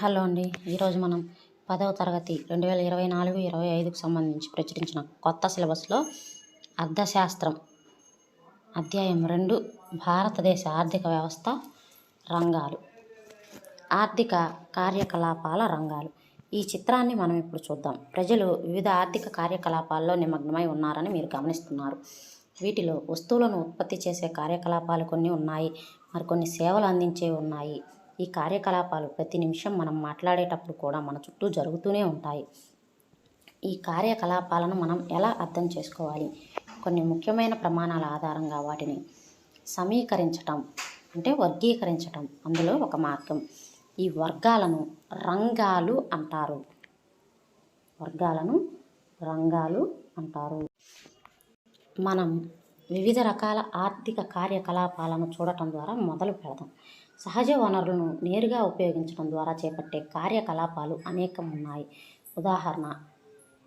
Hello అండి. ఈరోజు మనం 10వ తరగతి 2024-25కు సంబంధించి ప్రచురించిన కొత్త సిలబస్లో అర్థశాస్త్రం అధ్యాయం 2 భారతదేశ ఆర్థిక వ్యవస్థ రంగాలు, ఆర్థిక కార్యకలాపాల రంగాలు. ఈ చిత్రాన్ని మనం ఇప్పుడు చూద్దాం. ప్రజలు వివిధ ఆర్థిక కార్యకలాపాల్లో నిమగ్నమై ఉన్నారని మీరు గమనిస్తున్నారు. వీటిలో వస్తువులను ఉత్పత్తి చేసే కార్యకలాపాలు కొన్ని ఉన్నాయి, మరికొన్ని సేవలు అందించేవి ఉన్నాయి. ఈ కార్యకలాపాలు ప్రతి నిమిషం మనం మాట్లాడేటప్పుడు కూడా మన చుట్టూ జరుగుతూనే ఉంటాయి. ఈ కార్యకలాపాలను మనం ఎలా అర్థం చేసుకోవాలి? కొన్ని ముఖ్యమైన ప్రమాణాల ఆధారంగా వాటిని సమీకరించటం అంటే వర్గీకరించటం అందులో ఒక మార్గం. ఈ వర్గాలను రంగాలు అంటారు. మనం వివిధ రకాల ఆర్థిక కార్యకలాపాలను చూడటం ద్వారా మొదలు పెడదాం. సహజ వనరులను నేరుగా ఉపయోగించడం ద్వారా చేపట్టే కార్యకలాపాలు అనేకం ఉన్నాయి.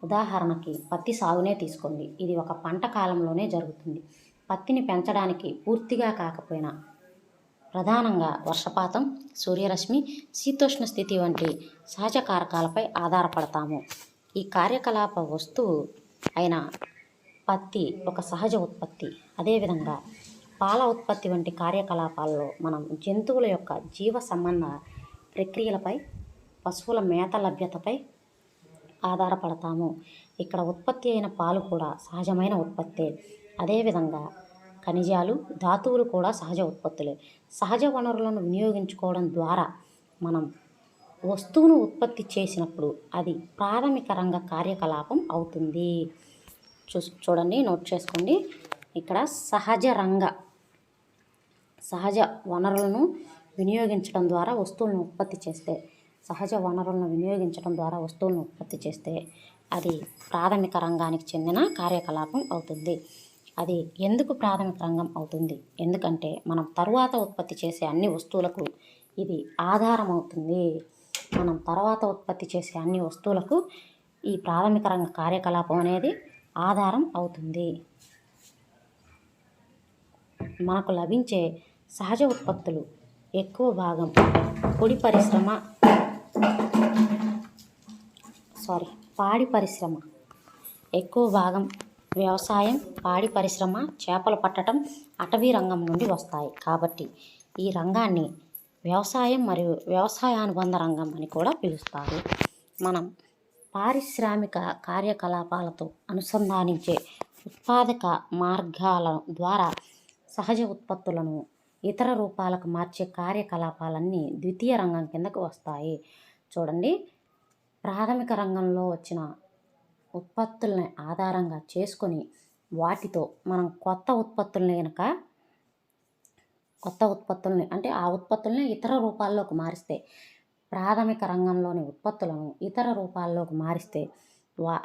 ఉదాహరణకి పత్తి సాగునే తీసుకోండి. ఇది ఒక పంట కాలంలోనే జరుగుతుంది. పత్తిని పెంచడానికి పూర్తిగా కాకపోయినా ప్రధానంగా వర్షపాతం, సూర్యరశ్మి, శీతోష్ణ స్థితి వంటి సహజ కారకాలపై ఆధారపడతాము. ఈ కార్యకలాప వస్తువు అయిన పత్తి ఒక సహజ ఉత్పత్తి. అదేవిధంగా పాల ఉత్పత్తి వంటి కార్యకలాపాల్లో మనం జంతువుల యొక్క జీవ సంబంధ ప్రక్రియలపై, పశువుల మేత లభ్యతపై ఆధారపడతాము. ఇక్కడ ఉత్పత్తి అయిన పాలు కూడా సహజమైన ఉత్పత్తే. అదేవిధంగా ఖనిజాలు, ధాతువులు కూడా సహజ ఉత్పత్తులే. సహజ వనరులను వినియోగించుకోవడం ద్వారా మనం వస్తువును ఉత్పత్తి చేసినప్పుడు అది ప్రాథమిక రంగ కార్యకలాపం అవుతుంది. చూడండి, నోట్ చేసుకోండి. ఇక్కడ సహజ వనరులను వినియోగించడం ద్వారా వస్తువులను ఉత్పత్తి చేస్తే అది ప్రాథమిక రంగానికి చెందిన కార్యకలాపం అవుతుంది. అది ఎందుకు ప్రాథమిక రంగం అవుతుంది? ఎందుకంటే మనం తరువాత ఉత్పత్తి చేసే అన్ని వస్తువులకు ఇది ఆధారం అవుతుంది. ఈ ప్రాథమిక రంగ కార్యకలాపం అనేది ఆధారం అవుతుంది. మనకు లభించే సహజ ఉత్పత్తులు ఎక్కువ భాగం పాడి పరిశ్రమ, ఎక్కువ భాగం వ్యవసాయం, పాడి పరిశ్రమ, చేపలు పట్టడం, అటవీ రంగం నుండి వస్తాయి. కాబట్టి ఈ రంగాన్ని వ్యవసాయం మరియు వ్యవసాయానుబంధ రంగం అని కూడా పిలుస్తారు. మనం పారిశ్రామిక కార్యకలాపాలతో అనుసంధానించే ఉత్పాదక మార్గాల ద్వారా సహజ ఉత్పత్తులను ఇతర రూపాలకు మార్చే కార్యకలాపాలన్నీ ద్వితీయ రంగం కిందకు వస్తాయి. చూడండి, ప్రాథమిక రంగంలో వచ్చిన ఉత్పత్తులని ఆధారంగా చేసుకొని వాటితో మనం కొత్త ఉత్పత్తుల్ని అంటే ఆ ఉత్పత్తుల్ని ఇతర రూపాల్లోకి మారిస్తే, ప్రాథమిక రంగంలోని ఉత్పత్తులను ఇతర రూపాల్లోకి మారిస్తే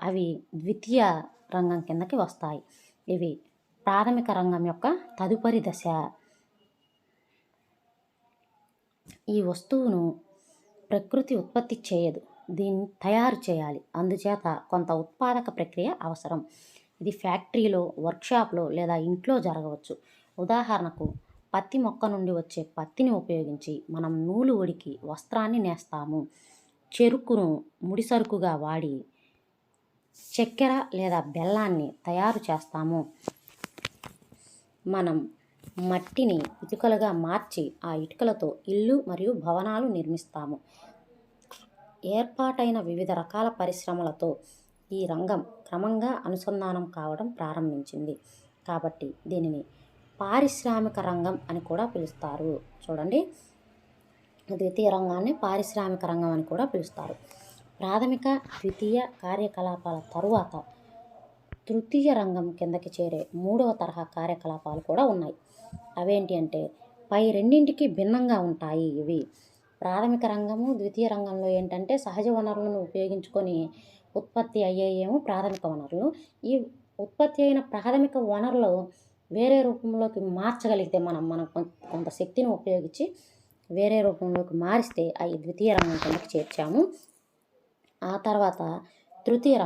అవి ద్వితీయ రంగం కిందకి వస్తాయి. ఇవి ప్రాథమిక రంగం యొక్క తదుపరి దశ. ఈ వస్తువును ప్రకృతి ఉత్పత్తి చేయదు, దీన్ని తయారు చేయాలి. అందుచేత కొంత ఉత్పాదక ప్రక్రియ అవసరం. ఇది ఫ్యాక్టరీలో, వర్క్షాప్లో లేదా ఇంట్లో జరగవచ్చు. ఉదాహరణకు పత్తి మొక్క నుండి వచ్చే పత్తిని ఉపయోగించి మనం నూలు ఉడికి వస్త్రాన్ని నేస్తాము. చెరుకును ముడిసరుకుగా వాడి చక్కెర లేదా బెల్లాన్ని తయారు చేస్తాము. మనం మట్టిని ఇటుకలుగా మార్చి ఆ ఇటుకలతో ఇల్లు మరియు భవనాలు నిర్మిస్తాము. ఏర్పాటైన వివిధ రకాల పరిశ్రమలతో ఈ రంగం క్రమంగా అనుసంధానం కావడం ప్రారంభించింది. కాబట్టి దీనిని పారిశ్రామిక రంగం అని కూడా పిలుస్తారు. చూడండి, ద్వితీయ రంగాన్ని పారిశ్రామిక రంగం అని కూడా పిలుస్తారు. ప్రాథమిక, ద్వితీయ కార్యకలాపాల తరువాత తృతీయ రంగం కిందకి చేరే మూడవ తరహా కార్యకలాపాలు కూడా ఉన్నాయి. అవేంటి అంటే పై రెండింటికి భిన్నంగా ఉంటాయి. ఇవి ప్రాథమిక రంగము, ద్వితీయ రంగంలో ఏంటంటే సహజ వనరులను ఉపయోగించుకొని ఉత్పత్తి అయ్యేయేమో ప్రాథమిక వనరులు. ఈ ఉత్పత్తి అయిన ప్రాథమిక వనరులు వేరే రూపంలోకి మార్చగలిగితే మనం కొంత శక్తిని ఉపయోగించి వేరే రూపంలోకి మారిస్తే అవి ద్వితీయ రంగం కిందకి చేర్చాము. ఆ తర్వాత తృతీయ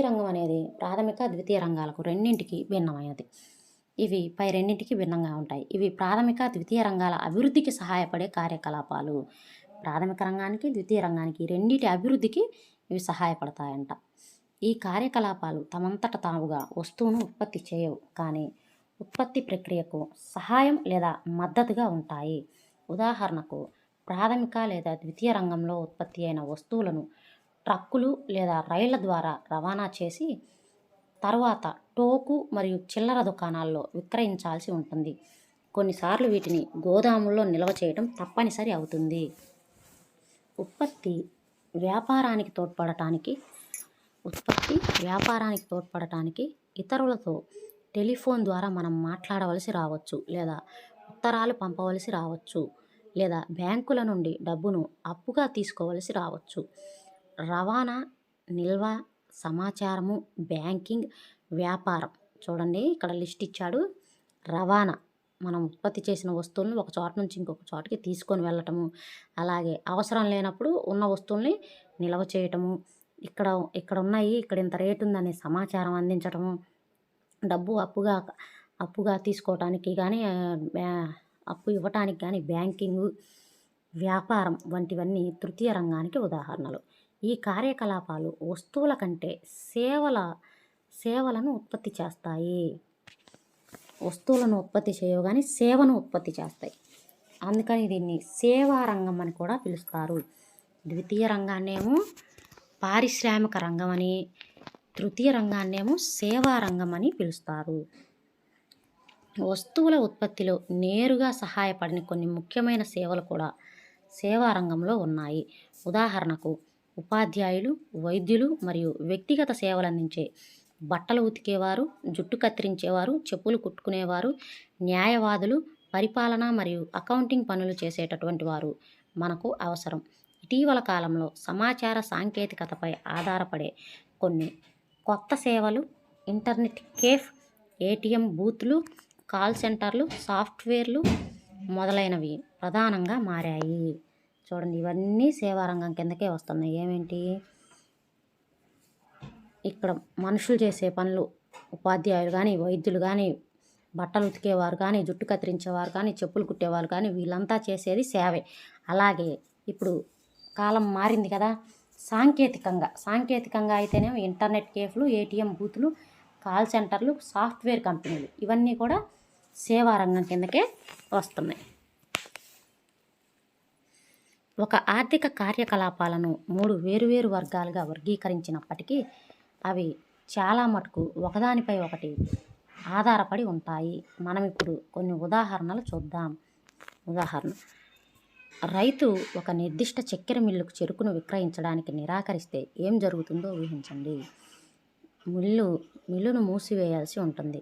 రంగం అనేది ప్రాథమిక, ద్వితీయ రంగాలకు రెండింటికి భిన్నమైనది. ఇవి పై రెండింటికి భిన్నంగా ఉంటాయి. ఇవి ప్రాథమిక, ద్వితీయ రంగాల అభివృద్ధికి సహాయపడే కార్యకలాపాలు. ప్రాథమిక రంగానికి, ద్వితీయ రంగానికి రెండిటి అభివృద్ధికి ఇవి సహాయపడతాయంట. ఈ కార్యకలాపాలు తమంతట తాముగా వస్తువును ఉత్పత్తి చేయవు, కానీ ఉత్పత్తి ప్రక్రియకు సహాయం లేదా మద్దతుగా ఉంటాయి. ఉదాహరణకు, ప్రాథమిక లేదా ద్వితీయ రంగంలో ఉత్పత్తి అయిన వస్తువులను ట్రక్కులు లేదా రైళ్ల ద్వారా రవాణా చేసి తర్వాత టోకు మరియు చిల్లర దుకాణాల్లో విక్రయించాల్సి ఉంటుంది. కొన్నిసార్లు వీటిని గోదాముల్లో నిల్వ చేయడం తప్పనిసరి అవుతుంది. ఉత్పత్తి వ్యాపారానికి తోడ్పడటానికి ఇతరులతో టెలిఫోన్ ద్వారా మనం మాట్లాడవలసి రావచ్చు, లేదా ఉత్తరాలు పంపవలసి రావచ్చు, లేదా బ్యాంకుల నుండి డబ్బును అప్పుగా తీసుకోవలసి రావచ్చు. రవాణా, నిల్వ, సమాచారము, బ్యాంకింగ్, వ్యాపారం. చూడండి, ఇక్కడ లిస్ట్ ఇచ్చాడు. రవాణా, మనం ఉత్పత్తి చేసిన వస్తువులను ఒక చోట నుంచి ఇంకొక చోటకి తీసుకొని వెళ్ళటము, అలాగే అవసరం లేనప్పుడు ఉన్న వస్తువుల్ని నిల్వ చేయటము, ఇక్కడ ఉన్నాయి, ఇక్కడ ఇంత రేటు ఉందనే సమాచారం అందించటము, డబ్బు అప్పుగా తీసుకోవటానికి కానీ అప్పు ఇవ్వటానికి కానీ బ్యాంకింగ్, వ్యాపారం వంటివన్నీ తృతీయ రంగానికి ఉదాహరణలు. ఈ కార్యకలాపాలు వస్తువుల కంటే సేవలను ఉత్పత్తి చేస్తాయి. వస్తువులను ఉత్పత్తి చేయవు కానీ సేవను ఉత్పత్తి చేస్తాయి. అందుకని దీన్ని సేవా రంగం అని కూడా పిలుస్తారు. ద్వితీయ రంగాన్నేమో పారిశ్రామిక రంగం అని, తృతీయ రంగాన్నేమో సేవా రంగం అని పిలుస్తారు. వస్తువుల ఉత్పత్తిలో నేరుగా సహాయపడని కొన్ని ముఖ్యమైన సేవలు కూడా సేవా రంగంలో ఉన్నాయి. ఉదాహరణకు, ఉపాధ్యాయులు, వైద్యులు మరియు వ్యక్తిగత సేవలు అందించే బట్టలు ఉతికేవారు, జుట్టు కత్తిరించేవారు, చెప్పులు కుట్టుకునేవారు, న్యాయవాదులు, పరిపాలన మరియు అకౌంటింగ్ పనులు చేసేటటువంటి వారు మనకు అవసరం. ఇటీవల కాలంలో సమాచార సాంకేతికతపై ఆధారపడే కొన్ని కొత్త సేవలు ఇంటర్నెట్ కేఫ్, ఏటీఎం బూత్లు, కాల్ సెంటర్లు, సాఫ్ట్వేర్లు మొదలైనవి ప్రధానంగా మారాయి. చూడండి, ఇవన్నీ సేవారంగం కిందకే వస్తున్నాయి. ఏమేంటి? ఇక్కడ మనుషులు చేసే పనులు, ఉపాధ్యాయులు కానీ, వైద్యులు కానీ, బట్టలు ఉతికేవారు కానీ, జుట్టు కత్తిరించేవారు కానీ, చెప్పులు కుట్టేవారు కానీ, వీళ్ళంతా చేసేది సేవే. అలాగే ఇప్పుడు కాలం మారింది కదా, సాంకేతికంగా అయితేనేమో ఇంటర్నెట్ కేఫ్లు, ఏటీఎం బూతులు, కాల్ సెంటర్లు, సాఫ్ట్వేర్ కంపెనీలు, ఇవన్నీ కూడా సేవారంగం కిందకే వస్తున్నాయి. ఒక ఆర్థిక కార్యకలాపాలను 3 వేరువేరు వర్గాలుగా వర్గీకరించినప్పటికీ అవి చాలా మటుకు ఒకదానిపై ఒకటి ఆధారపడి ఉంటాయి. మనం ఇప్పుడు కొన్ని ఉదాహరణలు చూద్దాం. ఉదాహరణ, రైతు ఒక నిర్దిష్ట చక్కెర మిల్లుకు చెరుకును విక్రయించడానికి నిరాకరిస్తే ఏం జరుగుతుందో ఊహించండి. మిల్లును మూసివేయాల్సి ఉంటుంది.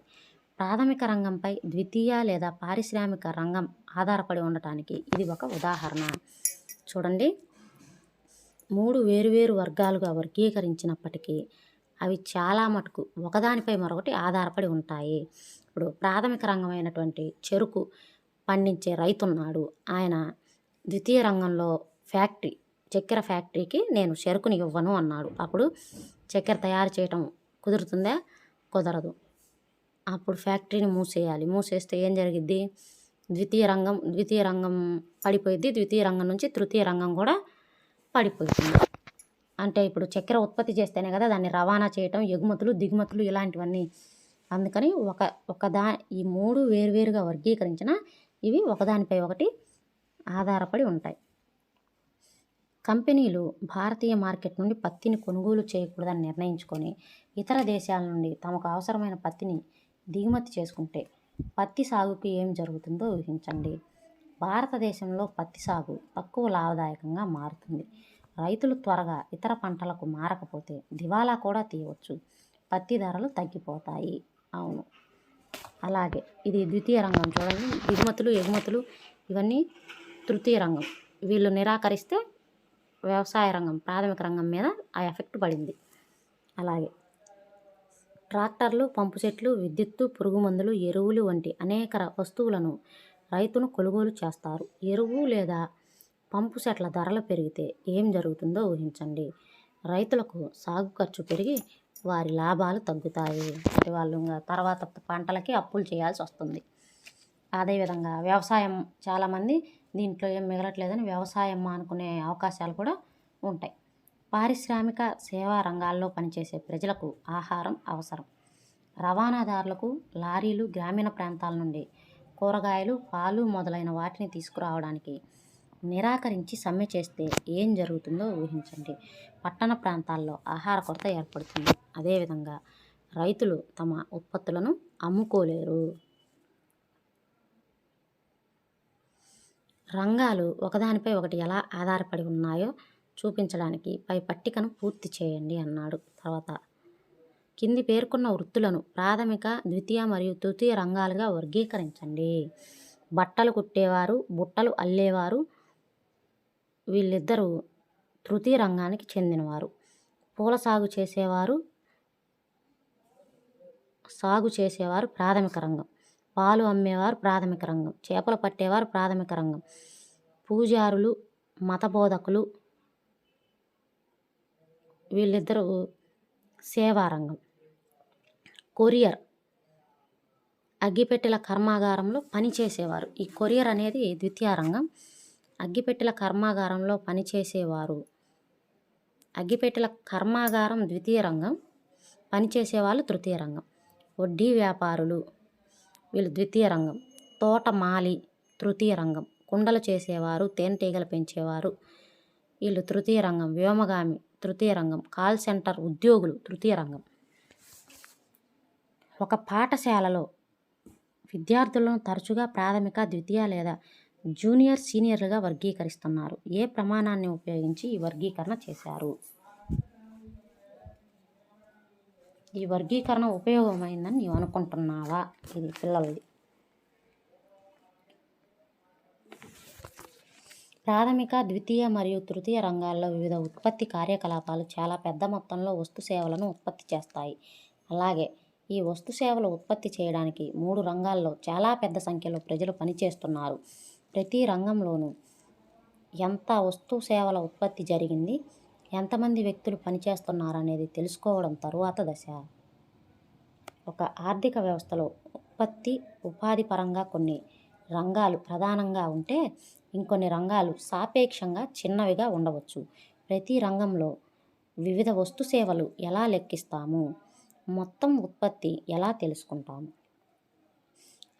ప్రాథమిక రంగంపై ద్వితీయ లేదా పారిశ్రామిక రంగం ఆధారపడి ఉండటానికి ఇది ఒక ఉదాహరణ. చూడండి, 3 వేరువేరు వర్గాలుగా వర్గీకరించినప్పటికీ అవి చాలా మటుకు ఒకదానిపై మరొకటి ఆధారపడి ఉంటాయి. ఇప్పుడు ప్రాథమిక రంగమైనటువంటి చెరుకు పండించే రైతు ఉన్నాడు. ఆయన ద్వితీయ రంగంలో చక్కెర ఫ్యాక్టరీకి నేను చెరుకుని ఇవ్వను అన్నాడు. అప్పుడు చక్కెర తయారు చేయటం కుదురుతుందా? కుదరదు. అప్పుడు ఫ్యాక్టరీని మూసేయాలి. మూసేస్తే ఏం జరిగిద్ది? ద్వితీయ రంగం పడిపోయిద్ది. ద్వితీయ రంగం నుంచి తృతీయ రంగం కూడా పడిపోతుంది. అంటే ఇప్పుడు చక్కెర ఉత్పత్తి చేస్తేనే కదా దాన్ని రవాణా చేయటం, ఎగుమతులు, దిగుమతులు ఇలాంటివన్నీ. అందుకని ఈ 3 వేరువేరుగా వర్గీకరించిన ఇవి ఒకదానిపై ఒకటి ఆధారపడి ఉంటాయి. కంపెనీలు భారతీయ మార్కెట్ నుండి పత్తిని కొనుగోలు చేయకూడదని నిర్ణయించుకొని ఇతర దేశాల నుండి తమకు అవసరమైన పత్తిని దిగుమతి చేసుకుంటే పత్తి సాగుకి ఏం జరుగుతుందో ఊహించండి. భారతదేశంలో పత్తి సాగు తక్కువ లాభదాయకంగా మారుతుంది. రైతులు త్వరగా ఇతర పంటలకు మారకపోతే దివాలా కూడా తీయవచ్చు. పత్తి ధరలు తగ్గిపోతాయి. అవును, అలాగే ఇది ద్వితీయ రంగం. చూడండి, దిగుమతులు, ఎగుమతులు ఇవన్నీ తృతీయ రంగం. వీళ్ళు నిరాకరిస్తే వ్యవసాయ రంగం, ప్రాథమిక రంగం మీద ఆ ఎఫెక్ట్ పడింది. అలాగే ట్రాక్టర్లు, పంపు సెట్లు, విద్యుత్తు, పురుగు మందులు, ఎరువులు వంటి అనేక వస్తువులను రైతును కొనుగోలు చేస్తారు. ఎరువు లేదా పంపు సెట్ల ధరలు పెరిగితే ఏం జరుగుతుందో ఊహించండి. రైతులకు సాగు ఖర్చు పెరిగి వారి లాభాలు తగ్గుతాయి. అంటే వాళ్ళు తర్వాత పంటలకి అప్పులు చేయాల్సి వస్తుంది. అదేవిధంగా వ్యవసాయం చాలామంది దీంట్లో ఏం మిగలట్లేదని వ్యవసాయం అనుకునే అవకాశాలు కూడా ఉంటాయి. పారిశ్రామిక సేవా రంగాల్లో పనిచేసే ప్రజలకు ఆహారం అవసరం. రవాణాదారులకు లారీలు గ్రామీణ ప్రాంతాల నుండి కూరగాయలు, పాలు మొదలైన వాటిని తీసుకురావడానికి నిరాకరించి సమ్మె చేస్తే ఏం జరుగుతుందో ఊహించండి. పట్టణ ప్రాంతాల్లో ఆహార కొరత ఏర్పడుతుంది. అదేవిధంగా రైతులు తమ ఉత్పత్తులను అమ్ముకోలేరు. రంగాలు ఒకదానిపై ఒకటి ఎలా ఆధారపడి ఉన్నాయో చూపించడానికి పై పట్టికను పూర్తి చేయండి అన్నాడు. తర్వాత కింది పేర్కొన్న వృత్తులను ప్రాథమిక, ద్వితీయ మరియు తృతీయ రంగాలుగా వర్గీకరించండి. బట్టలు కుట్టేవారు, బుట్టలు అల్లేవారు వీళ్ళిద్దరూ తృతీయ రంగానికి చెందినవారు. పూల సాగు చేసేవారు ప్రాథమిక రంగం. పాలు అమ్మేవారు ప్రాథమిక రంగం. చేపలు పట్టేవారు ప్రాథమిక రంగం. పూజారులు, మతబోధకులు వీళ్ళిద్దరూ సేవారంగం. కొరియర్ అగ్గిపెట్టెల కర్మాగారంలో పనిచేసేవారు. ఈ కొరియర్ అనేది ద్వితీయ రంగం. అగ్గిపెట్టెల కర్మాగారంలో పనిచేసేవారు. అగ్గిపెట్టెల కర్మాగారం ద్వితీయ రంగం, పనిచేసేవాళ్ళు తృతీయ రంగం. వడ్డీ వ్యాపారులు వీళ్ళు ద్వితీయ రంగం. తోటమాలి తృతీయ రంగం. కుండలు చేసేవారు, తేనెటీగలు పెంచేవారు వీళ్ళు తృతీయ రంగం. వ్యోమగామి తృతీయ రంగం. కాల్ సెంటర్ ఉద్యోగులు తృతీయ రంగం. ఒక పాఠశాలలో విద్యార్థులను తరచుగా ప్రాథమిక, ద్వితీయ లేదా జూనియర్, సీనియర్లుగా వర్గీకరిస్తున్నారు. ఏ ప్రమాణాన్ని ఉపయోగించి ఈ వర్గీకరణ చేశారు? ఈ వర్గీకరణ ఉపయోగమైందని నీవు అనుకుంటున్నావా? ఇది పిల్లలది. ప్రాథమిక, ద్వితీయ మరియు తృతీయ రంగాల్లో వివిధ ఉత్పత్తి కార్యకలాపాలు చాలా పెద్ద మొత్తంలో వస్తు సేవలను ఉత్పత్తి చేస్తాయి. అలాగే ఈ వస్తు సేవలు ఉత్పత్తి చేయడానికి 3 రంగాల్లో చాలా పెద్ద సంఖ్యలో ప్రజలు పనిచేస్తున్నారు. ప్రతి రంగంలోనూ ఎంత వస్తు సేవల ఉత్పత్తి జరిగింది, ఎంతమంది వ్యక్తులు పనిచేస్తున్నారనేది తెలుసుకోవడం తరువాత దశ. ఒక ఆర్థిక వ్యవస్థలో ఉత్పత్తి, ఉపాధి పరంగా కొన్ని రంగాలు ప్రధానంగా ఉంటే ఇంకొన్ని రంగాలు సాపేక్షంగా చిన్నవిగా ఉండవచ్చు. ప్రతి రంగంలో వివిధ వస్తు సేవలు ఎలా లెక్కిస్తాము? మొత్తం ఉత్పత్తి ఎలా తెలుసుకుంటాము?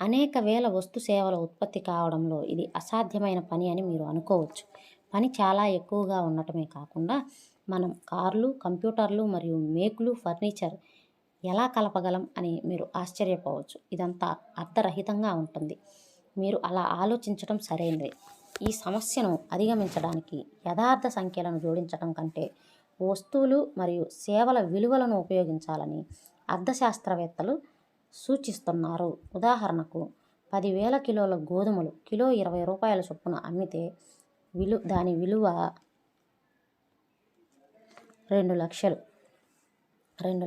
అనేక వేల వస్తు సేవల ఉత్పత్తి కావడంలో ఇది అసాధ్యమైన పని అని మీరు అనుకోవచ్చు. పని చాలా ఎక్కువగా ఉండటమే కాకుండా మనం కార్లు, కంప్యూటర్లు మరియు మేకులు, ఫర్నిచర్ ఎలా కలపగలం అని మీరు ఆశ్చర్యపోవచ్చు. ఇదంతా అర్థరహితంగా ఉంటుంది. మీరు అలా ఆలోచించడం సరైనదే. ఈ సమస్యను అధిగమించడానికి యథార్థ సంఖ్యలను జోడించడం కంటే వస్తువులు మరియు సేవల విలువలను ఉపయోగించాలని అర్థశాస్త్రవేత్తలు సూచిస్తున్నారు. ఉదాహరణకు 10,000 కిలోల గోధుమలు కిలో 20 రూపాయల చొప్పున అమ్మితే దాని విలువ 2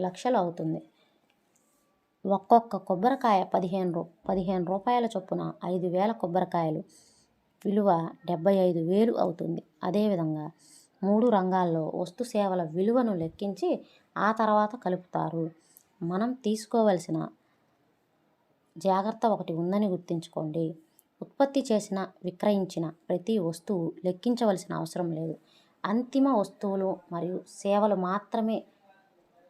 లక్షలు అవుతుంది. ఒక్కొక్క కొబ్బరికాయ 15 రూపాయల చొప్పున 5,000 కొబ్బరికాయలు విలువ 75,000 అవుతుంది. అదేవిధంగా 3 రంగాల్లో వస్తు సేవల విలువను లెక్కించి ఆ తర్వాత కలుపుతారు. మనం తీసుకోవలసిన జాగ్రత్త ఒకటి ఉందని గుర్తుంచుకోండి. ఉత్పత్తి చేసిన, విక్రయించిన ప్రతి వస్తువు లెక్కించవలసిన అవసరం లేదు. అంతిమ వస్తువులు మరియు సేవలు మాత్రమే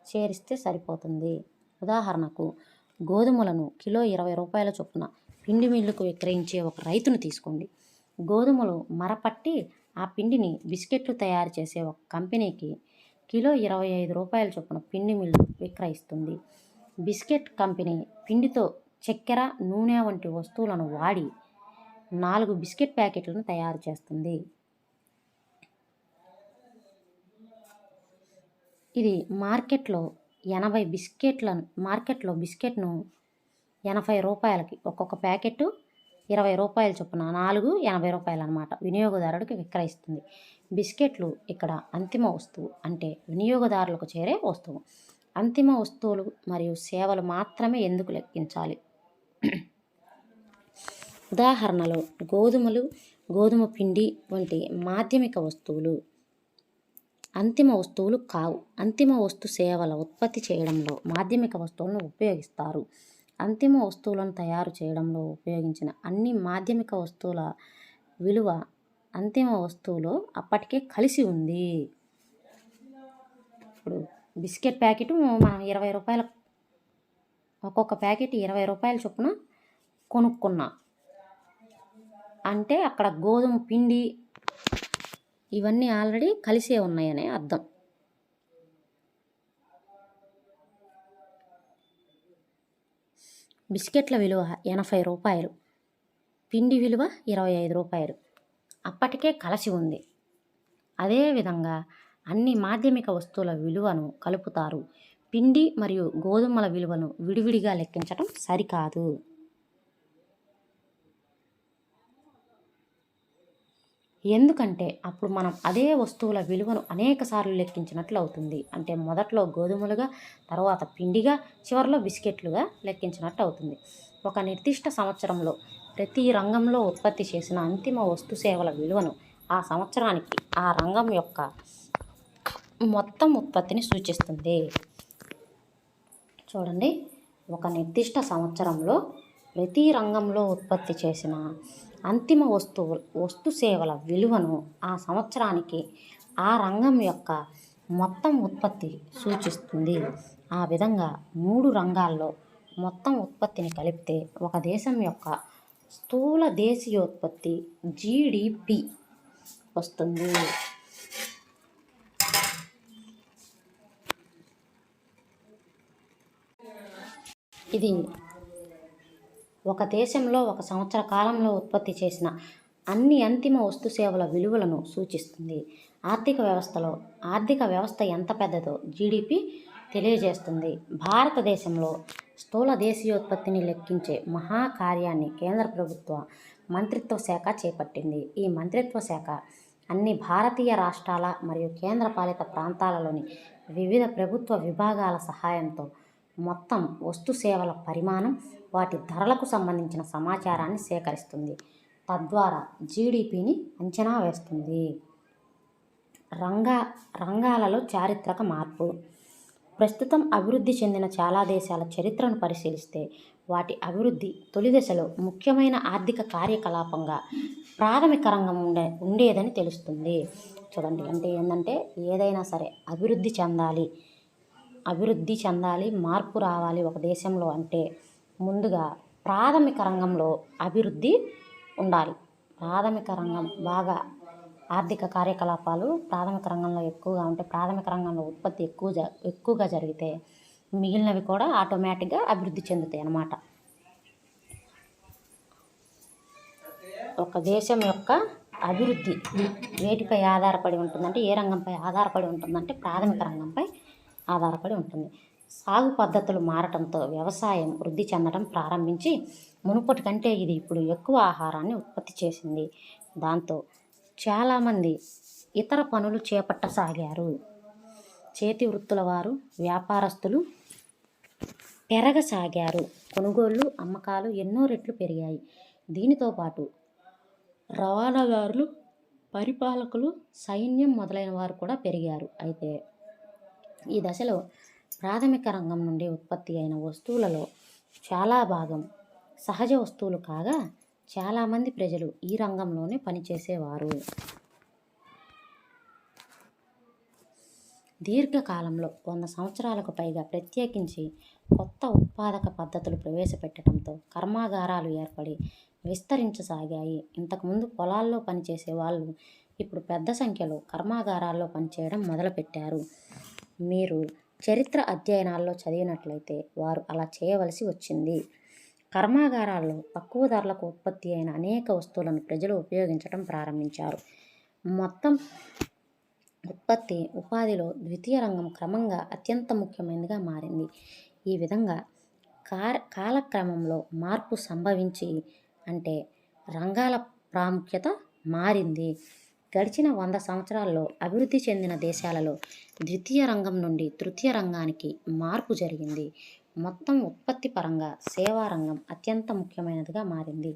చేరిస్తే సరిపోతుంది. ఉదాహరణకు గోధుమలను కిలో 20 రూపాయల చొప్పున పిండి మిల్లుకు విక్రయించే ఒక రైతును తీసుకోండి. గోధుమలు మరపట్టి ఆ పిండిని బిస్కెట్లు తయారు చేసే ఒక కంపెనీకి కిలో 25 రూపాయల చొప్పున పిండి మిల్లు విక్రయిస్తుంది. బిస్కెట్ కంపెనీ పిండితో చక్కెర, నూనె వంటి వస్తువులను వాడి 4 బిస్కెట్ ప్యాకెట్లను తయారు చేస్తుంది. ఇది మార్కెట్లో బిస్కెట్ను 80 రూపాయలకి, ఒక్కొక్క ప్యాకెట్ 20 రూపాయల చొప్పున 4 80 రూపాయలు అన్నమాట వినియోగదారుడికి విక్రయిస్తుంది. బిస్కెట్లు ఇక్కడ అంతిమ వస్తువు, అంటే వినియోగదారులకు చేరే వస్తువు. అంతిమ వస్తువులు మరియు సేవలు మాత్రమే ఎందుకు లెక్కించాలి? ఉదాహరణలో గోధుమలు, గోధుమ పిండి వంటి మాధ్యమిక వస్తువులు అంతిమ వస్తువులు కావు. అంతిమ వస్తు సేవల ఉత్పత్తి చేయడంలో మాధ్యమిక వస్తువులను ఉపయోగిస్తారు. అంతిమ వస్తువులను తయారు చేయడంలో ఉపయోగించిన అన్ని మాధ్యమిక వస్తువుల విలువ అంతిమ వస్తువులో అప్పటికే కలిసి ఉంది. ఇప్పుడు బిస్కెట్ ప్యాకెట్ మనం 20 రూపాయల, ఒక్కొక్క ప్యాకెట్ 20 రూపాయల చొప్పున కొనుక్కున్నా అంటే అక్కడ గోధుమ పిండి ఇవన్నీ ఆల్రెడీ కలిసే ఉన్నాయనే అర్థం. బిస్కెట్ల విలువ 80 రూపాయలు, పిండి విలువ 25 రూపాయలు, అప్పటికే కలిసి ఉంది. అదేవిధంగా అన్ని మాధ్యమిక వస్తువుల విలువను కలుపుతారు. పిండి మరియు గోధుమల విలువను విడివిడిగా లెక్కించడం సరికాదు. ఎందుకంటే అప్పుడు మనం అదే వస్తువుల విలువను అనేక సార్లు లెక్కించినట్లు అవుతుంది. అంటే మొదట్లో గోధుమలుగా, తర్వాత పిండిగా, చివరిలో బిస్కెట్లుగా లెక్కించినట్టు అవుతుంది. ఒక నిర్దిష్ట సంవత్సరంలో ప్రతి రంగంలో ఉత్పత్తి చేసిన అంతిమ వస్తు సేవల విలువను ఆ సంవత్సరానికి ఆ రంగం యొక్క మొత్తం ఉత్పత్తిని సూచిస్తుంది. చూడండి, ఒక నిర్దిష్ట సంవత్సరంలో ప్రతి రంగంలో ఉత్పత్తి చేసిన అంతిమ వస్తు సేవల విలువను ఆ సంవత్సరానికి ఆ రంగం యొక్క మొత్తం ఉత్పత్తి సూచిస్తుంది. ఆ విధంగా 3 రంగాల్లో మొత్తం ఉత్పత్తిని కలిపితే ఒక దేశం యొక్క స్థూల దేశీయోత్పత్తి జీడిపి వస్తుంది. ఇది ఒక దేశంలో ఒక సంవత్సర కాలంలో ఉత్పత్తి చేసిన అన్ని అంతిమ వస్తు సేవల విలువలను సూచిస్తుంది. ఆర్థిక వ్యవస్థ ఎంత పెద్దదో జీడిపి తెలియజేస్తుంది. భారతదేశంలో స్థూల దేశీయోత్పత్తిని లెక్కించే మహాకార్యాన్ని కేంద్ర ప్రభుత్వ మంత్రిత్వ శాఖ చేపట్టింది. ఈ మంత్రిత్వ శాఖ అన్ని భారతీయ రాష్ట్రాల మరియు కేంద్రపాలిత ప్రాంతాలలోని వివిధ ప్రభుత్వ విభాగాల సహాయంతో మొత్తం వస్తు సేవల పరిమాణం, వాటి ధరలకు సంబంధించిన సమాచారాన్ని సేకరిస్తుంది. తద్వారా జీడిపిని అంచనా వేస్తుంది. రంగాలలో చారిత్రక మార్పు. ప్రస్తుతం అభివృద్ధి చెందిన చాలా దేశాల చరిత్రను పరిశీలిస్తే వాటి అభివృద్ధి తొలి దశలో ముఖ్యమైన ఆర్థిక కార్యకలాపంగా ప్రాథమిక రంగం ఉండేదని తెలుస్తుంది. చూడండి, అంటే ఏంటంటే ఏదైనా సరే అభివృద్ధి చెందాలి, మార్పు రావాలి ఒక దేశంలో అంటే ముందుగా ప్రాథమిక రంగంలో అభివృద్ధి ఉండాలి. ప్రాథమిక రంగం బాగా ఆర్థిక కార్యకలాపాలు ప్రాథమిక రంగంలో ఎక్కువగా ఉంటే, ప్రాథమిక రంగంలో ఉత్పత్తి ఎక్కువగా జరిగితే మిగిలినవి కూడా ఆటోమేటిక్గా అభివృద్ధి చెందుతాయి అన్నమాట. ఒక దేశం యొక్క అభివృద్ధి వేటిపై ఆధారపడి ఉంటుందంటే, ఏ రంగంపై ఆధారపడి ఉంటుందంటే ప్రాథమిక రంగంపై ఆధారపడి ఉంటుంది. సాగు పద్ధతులు మారటంతో వ్యవసాయం వృద్ధి చెందడం ప్రారంభించి మునుపటి కంటే ఇది ఇప్పుడు ఎక్కువ ఆహారాన్ని ఉత్పత్తి చేసింది. దాంతో చాలామంది ఇతర పనులు చేపట్టసాగారు. చేతి వృత్తుల వారు, వ్యాపారస్తులు పెరగసాగారు. కొనుగోళ్లు, అమ్మకాలు ఎన్నో రెట్లు పెరిగాయి. దీనితో పాటు రవాణాదారులు, పరిపాలకులు, సైన్యం మొదలైన వారు కూడా పెరిగారు. అయితే ఈ దశలో ప్రాథమిక రంగం నుండి ఉత్పత్తి అయిన వస్తువులలో చాలా భాగం సహజ వస్తువులు కాగా చాలామంది ప్రజలు ఈ రంగంలోనే పనిచేసేవారు. దీర్ఘకాలంలో 100 సంవత్సరాలకు పైగా ప్రత్యేకించి కొత్త ఉత్పాదక పద్ధతులు ప్రవేశపెట్టడంతో కర్మాగారాలు ఏర్పడి విస్తరించసాగాయి. ఇంతకుముందు పొలాల్లో పనిచేసే వాళ్ళు ఇప్పుడు పెద్ద సంఖ్యలో కర్మాగారాల్లో పనిచేయడం మొదలుపెట్టారు. మీరు చరిత్ర అధ్యయనాల్లో చదివినట్లయితే వారు అలా చేయవలసి వచ్చింది. కర్మాగారాల్లో తక్కువ ధరలకు ఉత్పత్తి అయిన అనేక వస్తువులను ప్రజలు ఉపయోగించడం ప్రారంభించారు. మొత్తం ఉపాధిలో ద్వితీయ రంగం క్రమంగా అత్యంత ముఖ్యమైనదిగా మారింది. ఈ విధంగా కాలక్రమంలో మార్పు సంభవించి అంటే రంగాల ప్రాముఖ్యత మారింది. గడిచిన 100 సంవత్సరాల్లో అభివృద్ధి చెందిన దేశాలలో ద్వితీయ రంగం నుండి తృతీయ రంగానికి మార్పు జరిగింది. మొత్తం ఉత్పత్తి పరంగా సేవా రంగం అత్యంత ముఖ్యమైనదిగా మారింది.